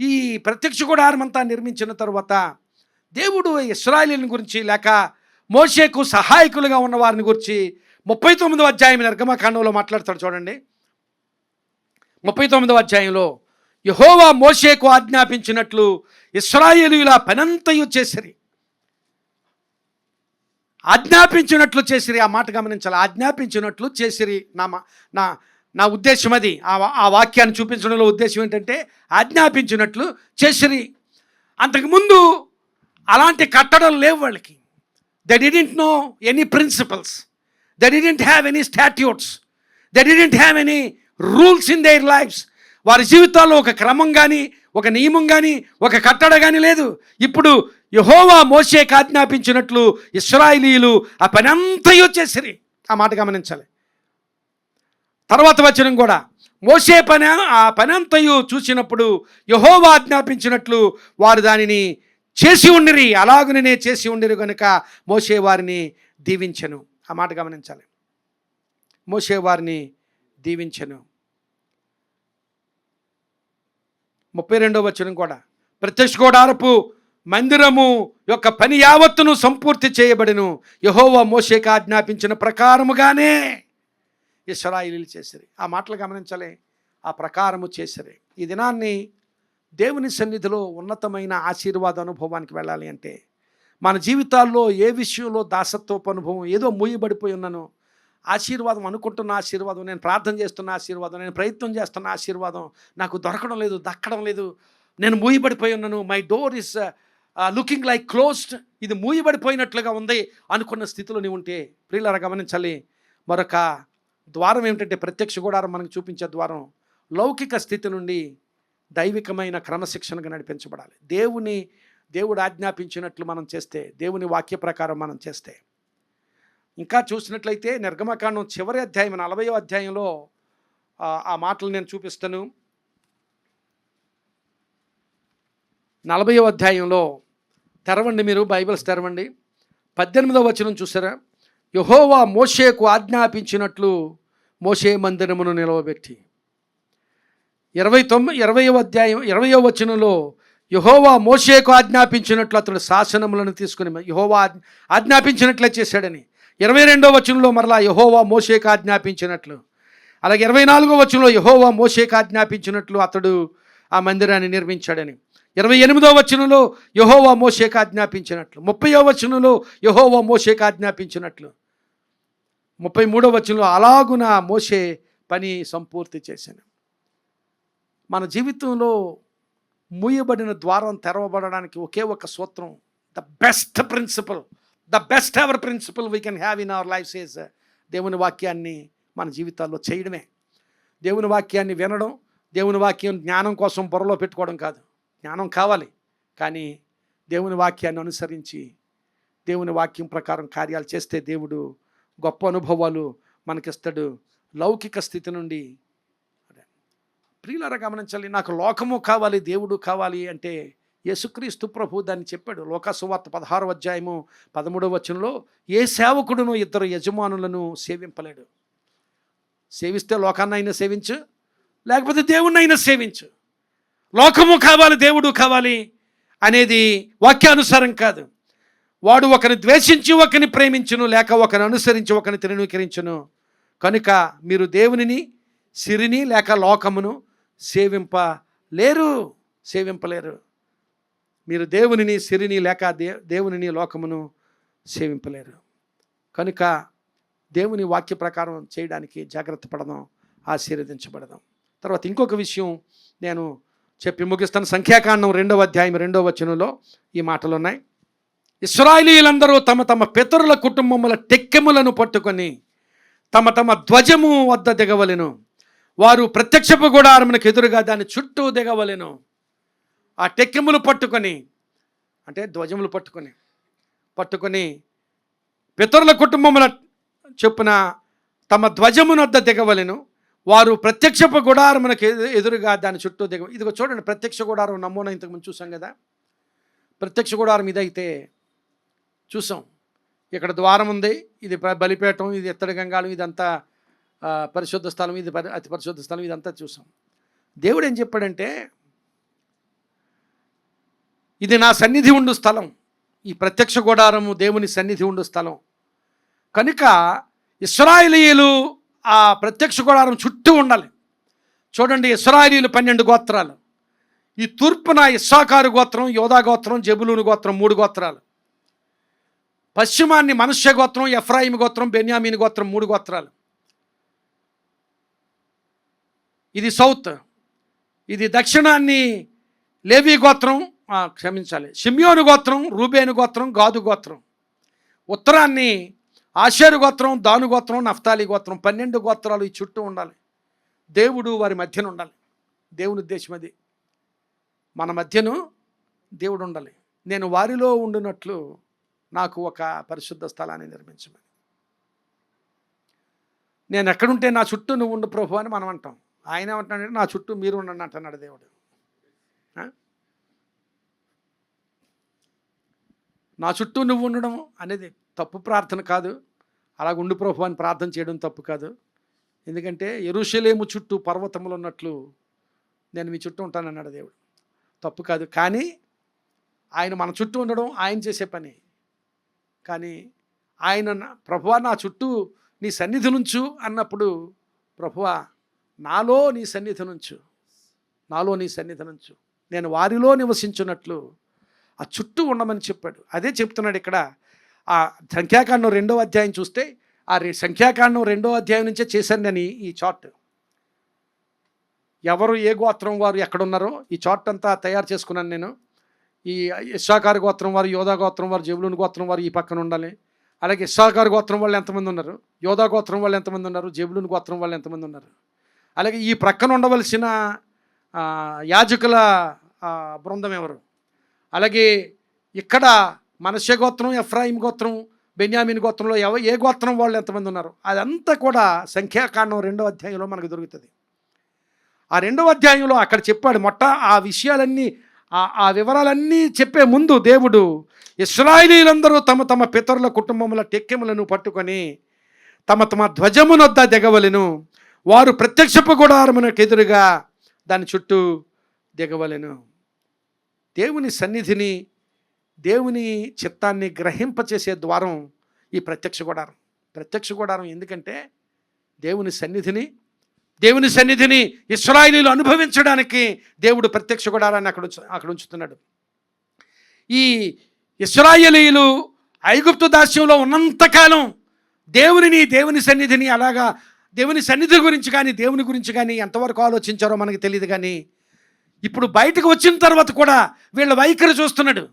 ఈ ప్రత్యక్ష గుడారం అంతా నిర్మించిన తర్వాత దేవుడు ఇశ్రాయేలీయుల గురించి, లేక మోషేకు సహాయకులుగా ఉన్న వారిని గురించి 39వ అధ్యాయం నిర్గమకాండంలో మాట్లాడతాడు. చూడండి, 39వ అధ్యాయంలో, యెహోవా మోషేకు ఆజ్ఞాపించినట్లు ఇశ్రాయేలీయుల పనంతయు చేసిరి. ఆజ్ఞాపించినట్లు చేసిరి. ఆ మాట గమనించాలి. ఆజ్ఞాపించినట్లు చేసిరి. నా ఉద్దేశం అది. ఆ వాక్యాన్ని చూపించడంలో ఉద్దేశం ఏంటంటే, ఆజ్ఞాపించినట్లు చేసిరి. అంతకుముందు అలాంటి కట్టడలు లేవు వాళ్ళకి. They didn't know any principles, they didn't have any statutes, they didn't have any rules in their lives. వారి జీవితాల్లో ఒక క్రమం కానీ, ఒక నియమం కానీ, ఒక కట్టడ కానీ లేదు. ఇప్పుడు యెహోవా మోషేకి ఆజ్ఞాపించినట్లు ఇశ్రాయేలీయులు ఆ పని అంతయు చేసిరి. ఆ మాట గమనించాలి. తర్వాత వచనం కూడా, మోషే ఆ పని అంతయు చూసినప్పుడు యెహోవా ఆజ్ఞాపించినట్లు వారు దానిని చేసి ఉండిరి, అలాగునే చేసి ఉండిరి కనుక మోషే వారిని దీవించెను. ఆ మాట గమనించాలి. మోషే వారిని దీవించెను. 32వ వచనం కూడా, ప్రత్యక్ష గుడారపు మందిరము యొక్క పని యావత్తును సంపూర్తి చేయబడెను, యెహోవా మోషేకి ఆజ్ఞాపించిన ప్రకారముగానే ఇశ్రాయేలీయులు చేసిరి. ఆ మాటలు గమనించాలి. ఆ ప్రకారము చేసిరి. ఈ దినాన్ని దేవుని సన్నిధిలో ఉన్నతమైన ఆశీర్వాద అనుభవానికి వెళ్ళాలి అంటే, మన జీవితాల్లో ఏ విషయంలో దాసత్వపు అనుభవం ఏదో మూయబడిపోయి ఉన్నానో ఆశీర్వాదం అనుకుంటున్న ఆశీర్వాదం, నేను ప్రార్థన చేస్తున్న ఆశీర్వాదం, నేను ప్రయత్నం చేస్తున్న ఆశీర్వాదం నాకు దొరకడం లేదు, దక్కడం లేదు, నేను మూయబడిపోయి ఉన్నాను, my door is looking like closed, ఇది మూయబడిపోయినట్లుగా ఉంది అనుకున్న స్థితిలో నీవు ఉంటే ప్రియులారా గమనించాలి. మరొక ద్వారం ఏమిటంటే ప్రత్యక్ష గుడారం మనకు చూపించే ద్వారం లౌకిక స్థితి నుండి దైవికమైన క్రమశిక్షణగా నడిపించబడాలి. దేవుడు ఆజ్ఞాపించినట్లు మనం చేస్తే, దేవుని వాక్య ప్రకారం మనం చేస్తే. ఇంకా చూసినట్లయితే నిర్గమకాండం చివరి అధ్యాయం 40వ అధ్యాయంలో ఆ మాటలు నేను చూపిస్తాను. 40వ అధ్యాయంలో తెరవండి, మీరు బైబిల్స్ తెరవండి. 18వ వచనం చూసారా? యెహోవా మోషేకు ఆజ్ఞాపించినట్లు మోషే మందిరమును నిలవబెట్టి. 20వ అధ్యాయం 20వ వచనంలో యెహోవా మోషేకు ఆజ్ఞాపించినట్లు అతడు శాసనములను తీసుకుని యెహోవా ఆజ్ఞాపించినట్లే చేశాడని. 22వ వచనంలో మరలా యెహోవా మోషేకు ఆజ్ఞాపించినట్లు. అలాగే 24వ వచనంలో యెహోవా మోషేకు ఆజ్ఞాపించినట్లు అతడు ఆ మందిరాన్ని నిర్మించాడని. 28వ వచనంలో యెహోవా మోషేకు ఆజ్ఞాపించినట్లు. 30వ వచనంలో యెహోవా మోషేకు ఆజ్ఞాపించినట్లు. 33వ వచనంలో అలాగున మోషే పని సంపూర్తి చేశాను. మన జీవితంలో మూయబడిన ద్వారం తెరవబడడానికి ఒకే ఒక సూత్రం, the best ever principal we can have in our life is దేవుని వాక్యాన్ని మన జీవితాల్లో చేయడమే. దేవుని వాక్యాన్ని వినడం, దేవుని వాక్యం జ్ఞానం కోసం బుర్రలో పెట్టుకోవడం కాదు. జ్ఞానం కావాలి, కానీ దేవుని వాక్యాన్ని అనుసరించి దేవుని వాక్యం ప్రకారం కార్యాలు చేస్తే దేవుడు గొప్ప అనుభవాలు మనకిస్తాడు. లౌకిక స్థితి నుండి ప్రియులారా గమనించాలి. నాకు లోకము కావాలి, దేవుడు కావాలి అంటే యేసుక్రీస్తు ప్రభు దాన్ని చెప్పాడు. లోకా సువార్త 16వ అధ్యాయము 13వ వచనంలో ఏ సేవకుడును ఇద్దరు యజమానులను సేవింపలేడు. సేవిస్తే లోకాన్నైనా సేవించు, లేకపోతే దేవుణ్ణైనా సేవించు. లోకము కావాలి, దేవుడు కావాలి అనేది వాక్యానుసారం కాదు. వాడు ఒకరిని ద్వేషించి ఒకరిని ప్రేమించును, లేక ఒకరిని అనుసరించి ఒకరిని తృణీకరించును. కనుక మీరు దేవునిని, సిరిని లేక లోకమును సేవింపలేరు. మీరు దేవునిని, సిరిని లేక దేవునిని, లోకమును సేవింపలేరు. కనుక దేవుని వాక్య ప్రకారం చేయడానికి జాగ్రత్త పడదాం, ఆశీర్వదించబడదాం. తర్వాత ఇంకొక విషయం నేను చెప్పి ముగిస్తాను. సంఖ్యాకాండం 2వ అధ్యాయం 2వ వచనంలో ఈ మాటలు ఉన్నాయి. ఇశ్రాయేలీయులందరూ తమ తమ పితరుల కుటుంబముల టెక్కెములను పట్టుకొని తమ తమ ధ్వజము వద్ద దిగవలెను. వారు ప్రత్యక్షపు గుడారమునకు ఎదురుగా దాని చుట్టూ దిగవలెను. ఆ టెక్కెములు పట్టుకొని, అంటే ధ్వజములు పట్టుకొని పితరుల కుటుంబముల చొప్పున తమ ధ్వజమునొద్ద దిగవలెను. వారు ప్రత్యక్షపు గుడారమునకు ఎదురుగా దాని చుట్టూ ఇదిగో చూడండి, ప్రత్యక్ష గుడారం నమూనా ఇంతకుముందు చూసాం కదా. ప్రత్యక్ష గుడారం ఇదైతే చూసాం. ఇక్కడ ద్వారం ఉంది, ఇది బలిపీఠం, ఇది ఎత్తడి గంగాళం, ఇదంతా పరిశుద్ధ స్థలం, ఇది అతి పరిశుద్ధ స్థలం, ఇదంతా చూసాం. దేవుడు ఏం చెప్పాడంటే, ఇది నా సన్నిధి ఉండు స్థలం. ఈ ప్రత్యక్ష గుడారము దేవుని సన్నిధి ఉండు స్థలం కనుక ఇశ్రాయేలీయులు ఆ ప్రత్యక్ష గుడారం చుట్టూ ఉండాలి. చూడండి, ఇశ్రాయేలీయులు 12 గోత్రాలు. ఈ తూర్పున ఇస్సాకారు గోత్రం, యోదా గోత్రం, జెబులూను గోత్రం 3 గోత్రాలు. పశ్చిమాన్ని మనష్య గోత్రం, ఎఫ్రాయిము గోత్రం, బెన్యామీను గోత్రం 3 గోత్రాలు. ఇది సౌత్. ఇది దక్షిణాన్ని లేవి గోత్రం, షిమ్యోను గోత్రం, రూబేను గోత్రం, గాదు గోత్రం. ఉత్తరాన్ని ఆషేరు గోత్రం, దాను గోత్రం, నఫ్తాలి గోత్రం. 12 గోత్రాలు ఈ చుట్టూ ఉండాలి. దేవుడు వారి మధ్యన ఉండాలి. దేవుని ఉద్దేశం అది. మన మధ్యను దేవుడు ఉండాలి. నేను వారిలో ఉండినట్లు నాకు ఒక పరిశుద్ధ స్థలాన్ని నిర్మించమని. నేను ఎక్కడుంటే నా చుట్టూ నువ్వు ఉండు ప్రభు అని మనం అంటాం. ఆయన ఏమంటున్నాడంటే నా చుట్టూ మీరు ఉండండి అంటున్నాడు దేవుడు. నా చుట్టూ నువ్వు ఉండడం అనేది తప్పు ప్రార్థన కాదు. అలాగ ఉండు ప్రభు అని ప్రార్థన చేయడం తప్పు కాదు. ఎందుకంటే యెరూషలేము చుట్టూ పర్వతములు ఉన్నట్లు నేను మీ చుట్టూ ఉంటానన్నాడు దేవుడు. తప్పు కాదు. కానీ ఆయన మన చుట్టూ ఉండడం ఆయన చేసే పని. కానీ ఆయన ప్రభువా నా చుట్టూ నీ సన్నిధి నుంచు అన్నప్పుడు, ప్రభువా నాలో నీ సన్నిధి నుంచు, నేను వారిలో నివసించున్నట్లు ఆ చుట్టూ ఉండమని చెప్పాడు. అదే చెప్తున్నాడు ఇక్కడ. ఆ సంఖ్యాకాండం 2వ అధ్యాయం చూస్తే సంఖ్యాకాండం 2వ అధ్యాయం నుంచే చేశాను నేను ఈ చార్ట్. ఎవరు ఏ గోత్రం వారు ఎక్కడున్నారో ఈ చార్ట్ అంతా తయారు చేసుకున్నాను నేను. ఈ ఇస్సాకారు గోత్రం వారు, యోధా గోత్రం వారు, జెబులూను గోత్రం వారు ఈ పక్కన ఉండాలి. అలాగే ఇస్సాకారు గోత్రం వాళ్ళు ఎంతమంది ఉన్నారు, యోధా గోత్రం వాళ్ళు ఎంతమంది ఉన్నారు, జెబులూను గోత్రం వాళ్ళు ఎంతమంది ఉన్నారు. అలాగే ఈ ప్రక్కన ఉండవలసిన యాజకుల బృందం ఎవరు, అలాగే ఇక్కడ మనష్షే గోత్రం, ఎఫ్రాయిం గోత్రం, బెన్యామీన్ గోత్రంలో ఏ గోత్రం వాళ్ళు ఎంతమంది ఉన్నారు, అదంతా కూడా సంఖ్యాకాండం 2వ అధ్యాయంలో మనకు దొరుకుతుంది. ఆ 2వ అధ్యాయంలో అక్కడ చెప్పాడు. ఆ విషయాలన్నీ, ఆ వివరాలన్నీ చెప్పే ముందు దేవుడు ఇశ్రాయేలీయులందరూ తమ తమ పితరుల కుటుంబముల టెక్కెములను పట్టుకొని తమ తమ ధ్వజమునొద్ద దిగవలెను, వారు ప్రత్యక్షపు గుడారమునకు ఎదురుగా దాని చుట్టూ దిగవలెను. దేవుని సన్నిధిని, దేవుని చిత్తాన్ని గ్రహింపచేసే ద్వారం ఈ ప్రత్యక్ష గుడారం. ప్రత్యక్ష గుడారం ఎందుకంటే దేవుని సన్నిధిని ఇశ్రాయేలీయులు అనుభవించడానికి దేవుడు ప్రత్యక్ష గుడారాన్ని అక్కడ ఉంచుతున్నాడు. ఈ ఇశ్రాయేలీయులు ఐగుప్తు దాస్యంలో ఉన్నంతకాలం దేవుని సన్నిధిని, అలాగా దేవుని సన్నిధి గురించి కానీ దేవుని గురించి కానీ ఎంతవరకు ఆలోచించారో మనకు తెలియదు. కానీ ఇప్పుడు బయటకు వచ్చిన తర్వాత కూడా వీళ్ళ వైఖరి చూస్తున్నాడు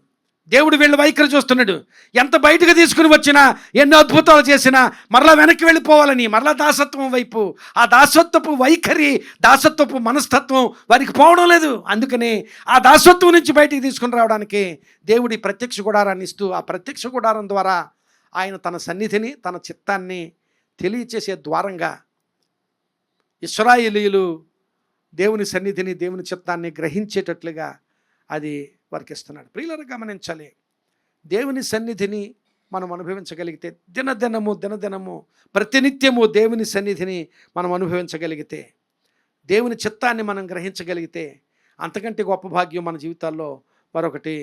దేవుడు. వీళ్ళ వైఖరి చూస్తున్నాడు. ఎంత బయటకు తీసుకుని వచ్చినా, ఎన్నో అద్భుతాలు చేసినా మరలా వెనక్కి వెళ్ళిపోవాలని, మరలా దాసత్వం వైపు, ఆ దాసత్వపు వైఖరి, దాసత్వపు మనస్తత్వం వారికి పోవడం లేదు. అందుకని ఆ దాసత్వం నుంచి బయటికి తీసుకుని రావడానికి దేవుడి ప్రత్యక్ష గుడారాన్ని ఇస్తూ, ఆ ప్రత్యక్ష గుడారం ద్వారా ఆయన తన సన్నిధిని, తన చిత్తాన్ని తెలియచేసే ద్వారంగా ఇశ్రాయేలీయులు దేవుని సన్నిధిని, దేవుని చిత్తాన్ని గ్రహించేటట్లుగా అది వారికి ఇస్తున్నాడు. ప్రియులారా గమనించాలి, దేవుని సన్నిధిని మనం అనుభవించగలిగితే, దినదినము ప్రతినిత్యము దేవుని సన్నిధిని మనం అనుభవించగలిగితే, దేవుని చిత్తాన్ని మనం గ్రహించగలిగితే, అంతకంటే గొప్ప భాగ్యం మన జీవితాల్లో మరొకటి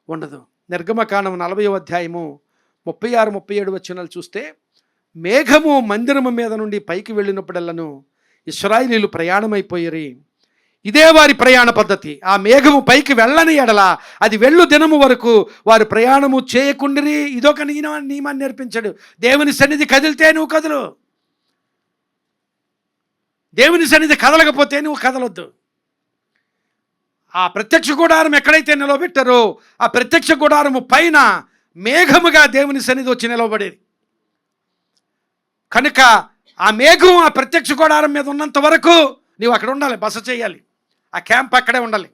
ఉండదు. నిర్గమకాండం 40వ అధ్యాయము 36-37 వచనాలు చూస్తే, మేఘము మందిరము మీద నుండి పైకి వెళ్ళినప్పుడల్లను ఇశ్రాయేలీయులు ప్రయాణమైపోయిరి. ఇదే వారి ప్రయాణ పద్ధతి. ఆ మేఘము పైకి వెళ్ళని ఎడల అది వెళ్ళు దినము వరకు వారు ప్రయాణము చేయకుండిరి. ఇదొక నియమాన్ని నేర్పించాడు. దేవుని సన్నిధి కదిలితే నువ్వు కదులు, దేవుని సన్నిధి కదలకపోతే నువ్వు కదలొద్దు. ఆ ప్రత్యక్ష గుడారం ఎక్కడైతే నిలవబెట్టారో ఆ ప్రత్యక్ష గుడారము పైన మేఘముగా దేవుని సన్నిధి వచ్చి నిలవబడేది. కనుక ఆ మేఘం ఆ ప్రత్యక్ష గుడారం మీద ఉన్నంత వరకు నీవు అక్కడ ఉండాలి, బస చేయాలి. ఆ క్యాంప్ అక్కడే ఉండాలి.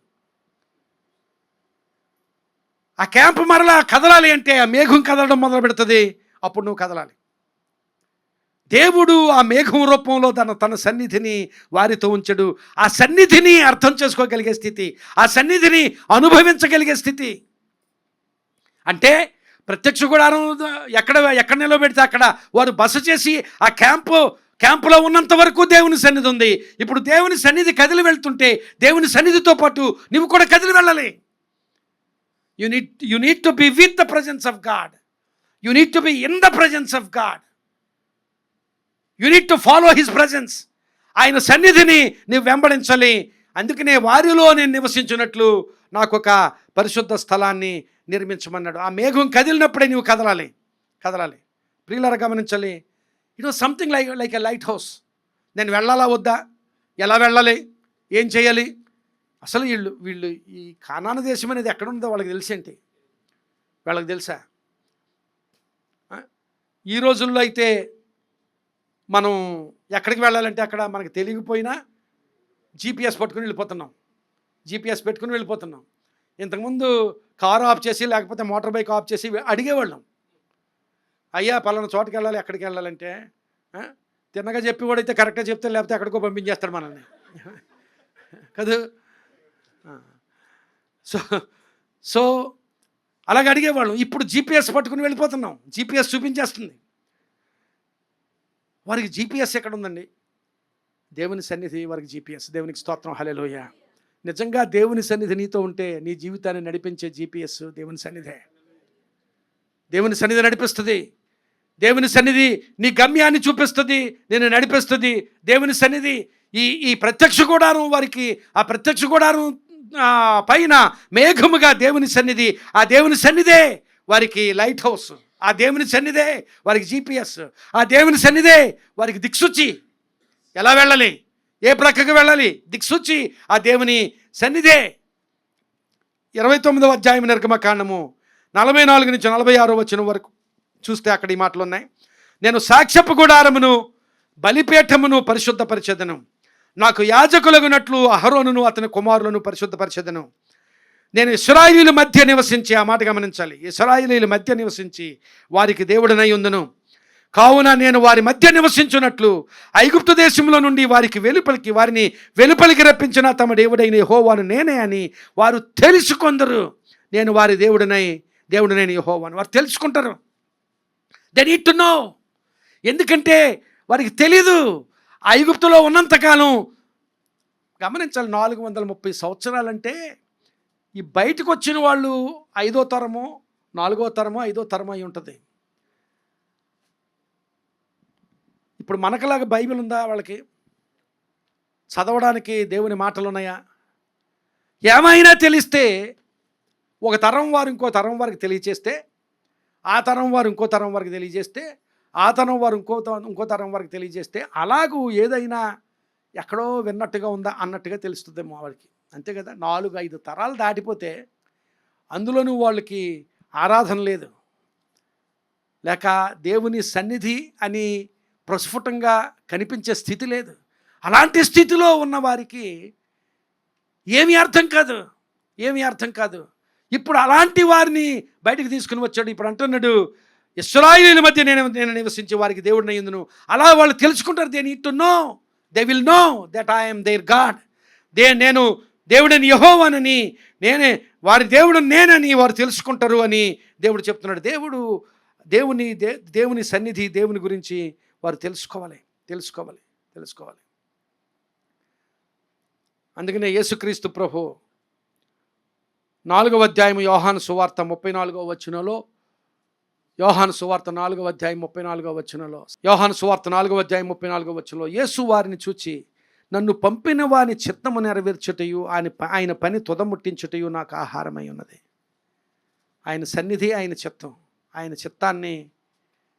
ఆ క్యాంప్ మరలా కదలాలి అంటే ఆ మేఘం కదలడం మొదలు పెడుతుంది. అప్పుడు నువ్వు కదలాలి. దేవుడు ఆ మేఘం రూపంలో తన సన్నిధిని వారితో ఉంచడు. ఆ సన్నిధిని అర్థం చేసుకోగలిగే స్థితి, ఆ సన్నిధిని అనుభవించగలిగే స్థితి. అంటే ప్రత్యక్ష గుడారం ఎక్కడ నిలబెడితే అక్కడ వారు బస చేసి ఆ క్యాంపులో ఉన్నంత వరకు దేవుని సన్నిధి ఉంది. ఇప్పుడు దేవుని సన్నిధి కదిలి వెళ్తుంటే దేవుని సన్నిధితో పాటు నువ్వు కూడా కదిలి వెళ్ళాలి. You need to be with the presence of God. You need to be in the presence of God. You need to follow his presence. ఆయన సన్నిధిని నువ్వు వెంబడించాలి. అందుకనే వారిలో నేను నివసించినట్లు నాకు ఒక పరిశుద్ధ స్థలాన్ని నిర్మించమన్నాడు. ఆ మేఘం కదిలినప్పుడే నువ్వు కదలాలి. ప్రియులారా గమనించాలి, it was something like a light house. నేను వెళ్ళాలా వద్దా, ఎలా వెళ్ళాలి, ఏం చేయాలి, అసలు వీళ్ళు ఈ కానాను దేశం అనేది ఎక్కడ ఉందో వాళ్ళకి తెలిసేంటి, వాళ్ళకి తెలుసా? ఈ రోజుల్లో అయితే మనం ఎక్కడికి వెళ్ళాలంటే అక్కడ మనకు తెలియకపోయినా జీపీఎస్ పెట్టుకుని వెళ్ళిపోతున్నాం. ఇంతకుముందు కారు ఆఫ్ చేసి లేకపోతే మోటార్ బైక్ ఆఫ్ చేసి అడిగేవాళ్ళం, అయ్యా పలానా చోటుకి వెళ్ళాలి, ఎక్కడికి వెళ్ళాలంటే తిన్నగా చెప్పి కూడా అయితే కరెక్ట్గా చెప్తే, లేకపోతే ఎక్కడికో పంపించేస్తాడు మనల్ని కదా. సో అలాగే అడిగేవాళ్ళం. ఇప్పుడు జీపీఎస్ పట్టుకుని వెళ్ళిపోతున్నాం, జీపీఎస్ చూపించేస్తుంది. వారికి జీపీఎస్ ఎక్కడ ఉందండి? దేవుని సన్నిధి వారికి జీపీఎస్. దేవునికి స్తోత్రం, హల్లెలూయా. నిజంగా దేవుని సన్నిధి నీతో ఉంటే నీ జీవితాన్ని నడిపించే జీపీఎస్ దేవుని సన్నిధే. దేవుని సన్నిధి నడిపిస్తుంది. దేవుని సన్నిధి నీ గమ్యాన్ని చూపిస్తుంది, నేను నడిపిస్తుంది. దేవుని సన్నిధి ఈ ప్రత్యక్ష గుడారం వారికి, ఆ ప్రత్యక్ష గుడారం పైన మేఘముగా దేవుని సన్నిధి, ఆ దేవుని సన్నిధే వారికి లైట్ హౌస్. ఆ దేవుని సన్నిధే వారికి జీపీఎస్, ఆ దేవుని సన్నిధే వారికి దిక్సూచి. ఎలా వెళ్ళాలి, ఏ ప్రక్కకు వెళ్ళాలి, దిక్సూచి ఆ దేవుని సన్నిధే. 29వ అధ్యాయం నిర్గమకాండము 44 నుంచి 46 వచనం వరకు చూస్తే అక్కడ ఈ మాటలు ఉన్నాయి. నేను సాక్ష్యపు గుడారమును బలిపీఠమును పరిశుద్ధపరిచెదను, నాకు యాజకులగునట్లు అహరోనును అతని కుమారులను పరిశుద్ధపరిచెదను. నేను ఇశ్రాయేలీయుల మధ్య నివసించి, ఆ మాట గమనించాలి, ఇశ్రాయేలీయుల మధ్య నివసించి వారికి దేవుడనై ఉందును. కావున నేను వారి మధ్య నివసించున్నట్లు ఐగుప్తు దేశంలో నుండి వారిని వెలుపలికి రప్పించిన తమ దేవుడైన యెహోవాను నేనే అని వారు తెలుసుకొందరు. నేను వారి దేవుడినైన యెహోవాను వారు తెలుసుకుంటారు. They need to no. ఎందుకంటే వారికి తెలీదు. ఐగుప్తులో ఉన్నంతకాలం గమనించాలి, 430 సంవత్సరాలంటే ఈ బయటకు వచ్చిన వాళ్ళు 5వ తరమో 4వ తరమో 5వ తరమో అయి ఉంటుంది. ఇప్పుడు మనకులాగా బైబిల్ ఉందా వాళ్ళకి? చదవడానికి దేవుని మాటలు ఉన్నాయా? ఏమైనా తెలిస్తే ఒక తరం వారు ఇంకో తరం వారికి తెలియచేస్తే, ఆ తరం వారు ఇంకో తరం వారికి తెలియజేస్తే, ఆ తరం వారు ఇంకో తరం వారికి తెలియజేస్తే, అలాగూ ఏదైనా ఎక్కడో విన్నట్టుగా ఉందా అన్నట్టుగా తెలుస్తుందేమో వాడికి. అంతే కదా. 4-5 తరాలు దాటిపోతే అందులోనూ వాళ్ళకి ఆరాధన లేదు, లేక దేవుని సన్నిధి అని ప్రస్ఫుటంగా కనిపించే స్థితి లేదు. అలాంటి స్థితిలో ఉన్న వారికి ఏమీ అర్థం కాదు. ఇప్పుడు అలాంటి వారిని బయటికి తీసుకుని వచ్చాడు. ఇప్పుడు అంటున్నాడు, ఇశ్రాయేలీయుల మధ్య నేను నివసించి వారికి దేవుడిని అయ్యుందును. అలా వాళ్ళు తెలుసుకుంటారు. They need to know, they will know that I am their God. నేను దేవుడిని యెహోవానని, వారి దేవుడు నేనని వారు తెలుసుకుంటారు అని దేవుడు చెప్తున్నాడు. దేవుని సన్నిధి, దేవుని గురించి వారు తెలుసుకోవాలి. అందుకనే యేసుక్రీస్తు ప్రభు 4వ అధ్యాయం యోహాను సువార్త 34వ వచనంలో, యోహాను సువార్త 4వ అధ్యాయం 34వ వచనంలో, యోహాను సువార్త 4వ అధ్యాయం 34వ వచనంలో, యేసు వారిని చూచి, నన్ను పంపిన వాని చిత్తము నెరవేర్చుటయు ఆయన పని తుదముట్టించుటయు నాకు ఆహారమై ఉన్నది. ఆయన సన్నిధి, ఆయన చిత్తాన్ని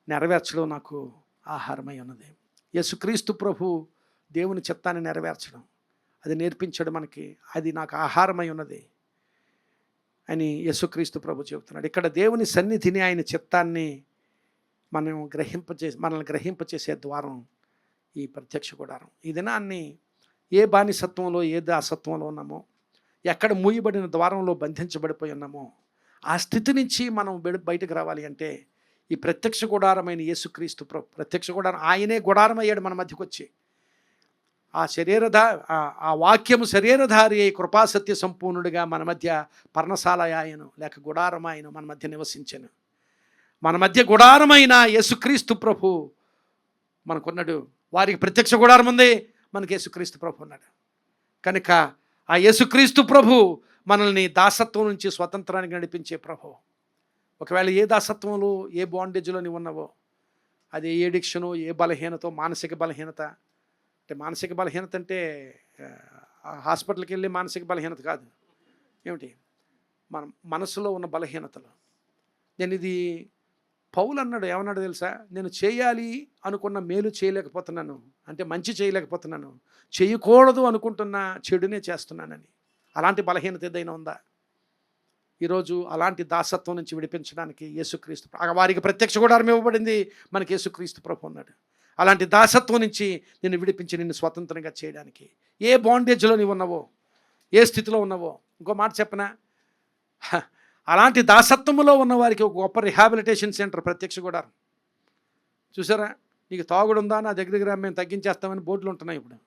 నెరవేర్చడం నాకు ఆహారమై ఉన్నది. యేసుక్రీస్తు ప్రభు దేవుని చిత్తాన్ని నెరవేర్చడం, అది నేర్పించడం మనకి, అది నాకు ఆహారమై ఉన్నది అని యేసుక్రీస్తు ప్రభు చెబుతున్నాడు. ఇక్కడ దేవుని సన్నిధిని, ఆయన చిత్తాన్ని మనల్ని గ్రహింపచేసే ద్వారం ఈ ప్రత్యక్ష గుడారం. ఈ దినాన్ని ఏ బానిసత్వంలో, ఏ దాసత్వంలో ఉన్నామో, ఎక్కడ మూయబడిన ద్వారంలో బంధించబడిపోయి ఉన్నామో, ఆ స్థితి నుంచి మనం బయటకు రావాలి అంటే ఈ ప్రత్యక్ష గుడారమైన యేసుక్రీస్తు ప్రభు, ప్రత్యక్ష గుడారం, ఆయనే గుడారం అయ్యాడు మన మధ్యకు వచ్చి. ఆ వాక్యము శరీరధారి అయి కృపాసత్య సంపూర్ణుడిగా మన మధ్య పర్ణశాలయాయను, లేక గుడారమాయను మన మధ్య నివసించను. మన మధ్య గుడారమైన యేసుక్రీస్తు ప్రభు మనకున్నాడు. వారికి ప్రత్యక్ష గుడారం ఉంది, మనకి యేసుక్రీస్తు ప్రభు ఉన్నాడు. కనుక ఆ యేసుక్రీస్తు ప్రభు మనల్ని దాసత్వం నుంచి స్వతంత్రానికి నడిపించే ప్రభు. ఒకవేళ ఏ దాసత్వంలో, ఏ బాండేజ్లో నీవు ఉన్నావో, అది ఏ అడిక్షను, ఏ బలహీనతో, మానసిక బలహీనత అంటే, మానసిక బలహీనత అంటే హాస్పిటల్కి వెళ్ళి మానసిక బలహీనత కాదు. ఏమిటి, మన మనసులో ఉన్న బలహీనతలు. నేను ఇది పౌలు అన్నాడు, ఏమన్నాడు తెలుసా? నేను చేయాలి అనుకున్న మేలు చేయలేకపోతున్నాను, అంటే మంచి చేయలేకపోతున్నాను, చేయకూడదు అనుకుంటున్న చెడునే చేస్తున్నానని. అలాంటి బలహీనత ఏదైనా ఉందా? ఈరోజు అలాంటి దాసత్వం నుంచి విడిపించడానికి యేసుక్రీస్తు, వారికి ప్రత్యక్ష గుడారం ఇవ్వబడింది, మనకి యేసుక్రీస్తు ప్రభు ఉన్నాడు. అలాంటి దాసత్వం నుంచి నిన్ను విడిపించి నిన్ను స్వతంత్రంగా చేయడానికి, ఏ బాండేజ్లో నీవు ఉన్నావో, ఏ స్థితిలో ఉన్నావో. ఇంకో మాట చెప్పనా, అలాంటి దాసత్వంలో ఉన్న వారికి ఒక గొప్ప రిహాబిలిటేషన్ సెంటర్ ప్రత్యక్ష గుడారం. చూసారా? నీకు తాగుడు ఉందా, నా దగ్గరికి మేము తగ్గించేస్తామని బోర్డులు ఉంటున్నాయి ఇప్పుడు.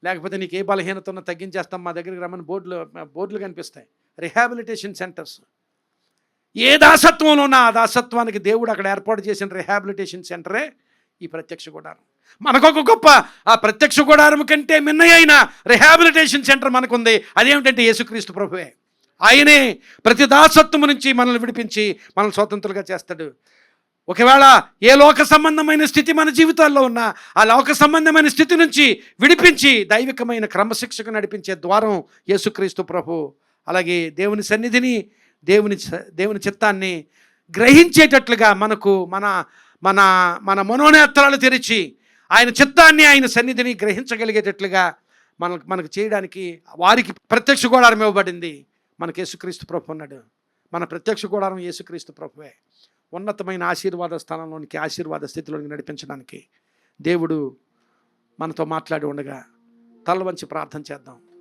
లేకపోతే నీకు ఏ బలహీనత ఉన్నా తగ్గించేస్తాం, మా దగ్గరికి రమ్మని బోర్డులు కనిపిస్తాయి. Rehabilitation centres. ఏ దాసత్వంలో ఉన్నా ఆ దాసత్వానికి దేవుడు అక్కడ ఏర్పాటు చేసిన రిహాబిలిటేషన్ సెంటరే ఈ ప్రత్యక్ష గుడారం. మనకొక గొప్ప, ఆ ప్రత్యక్ష గుడారం కంటే మిన్నయైన రిహాబిలిటేషన్ సెంటర్ మనకుంది. అదేమిటంటే యేసుక్రీస్తు ప్రభువే. ఆయనే ప్రతి దాసత్వము నుంచి మనల్ని విడిపించి మనల్ని స్వతంత్రులుగా చేస్తాడు. ఒకవేళ ఏ లోక సంబంధమైన స్థితి మన జీవితాల్లో ఉన్నా, ఆ లోక సంబంధమైన స్థితి నుంచి విడిపించి దైవికమైన క్రమశిక్షకు నడిపించే ద్వారం యేసుక్రీస్తు ప్రభు. అలాగే దేవుని సన్నిధిని, దేవుని చిత్తాన్ని, గ్రహించేటట్లుగా మనకు మన మన మన మనోనేత్రాలు తెరిచి ఆయన చిత్తాన్ని, ఆయన సన్నిధిని గ్రహించగలిగేటట్లుగా మనకు చేయడానికి వారికి ప్రత్యక్ష గుడారం ఇవ్వబడింది. మనకు యేసుక్రీస్తు ప్రభు ఉన్నాడు. మన ప్రత్యక్ష గుడారం యేసుక్రీస్తు ప్రభువే. ఉన్నతమైన ఆశీర్వాద స్థానంలోనికి, ఆశీర్వాద స్థితిలోనికి నడిపించడానికి దేవుడు మనతో మాట్లాడి ఉండగా తల వంచి ప్రార్థన చేద్దాం.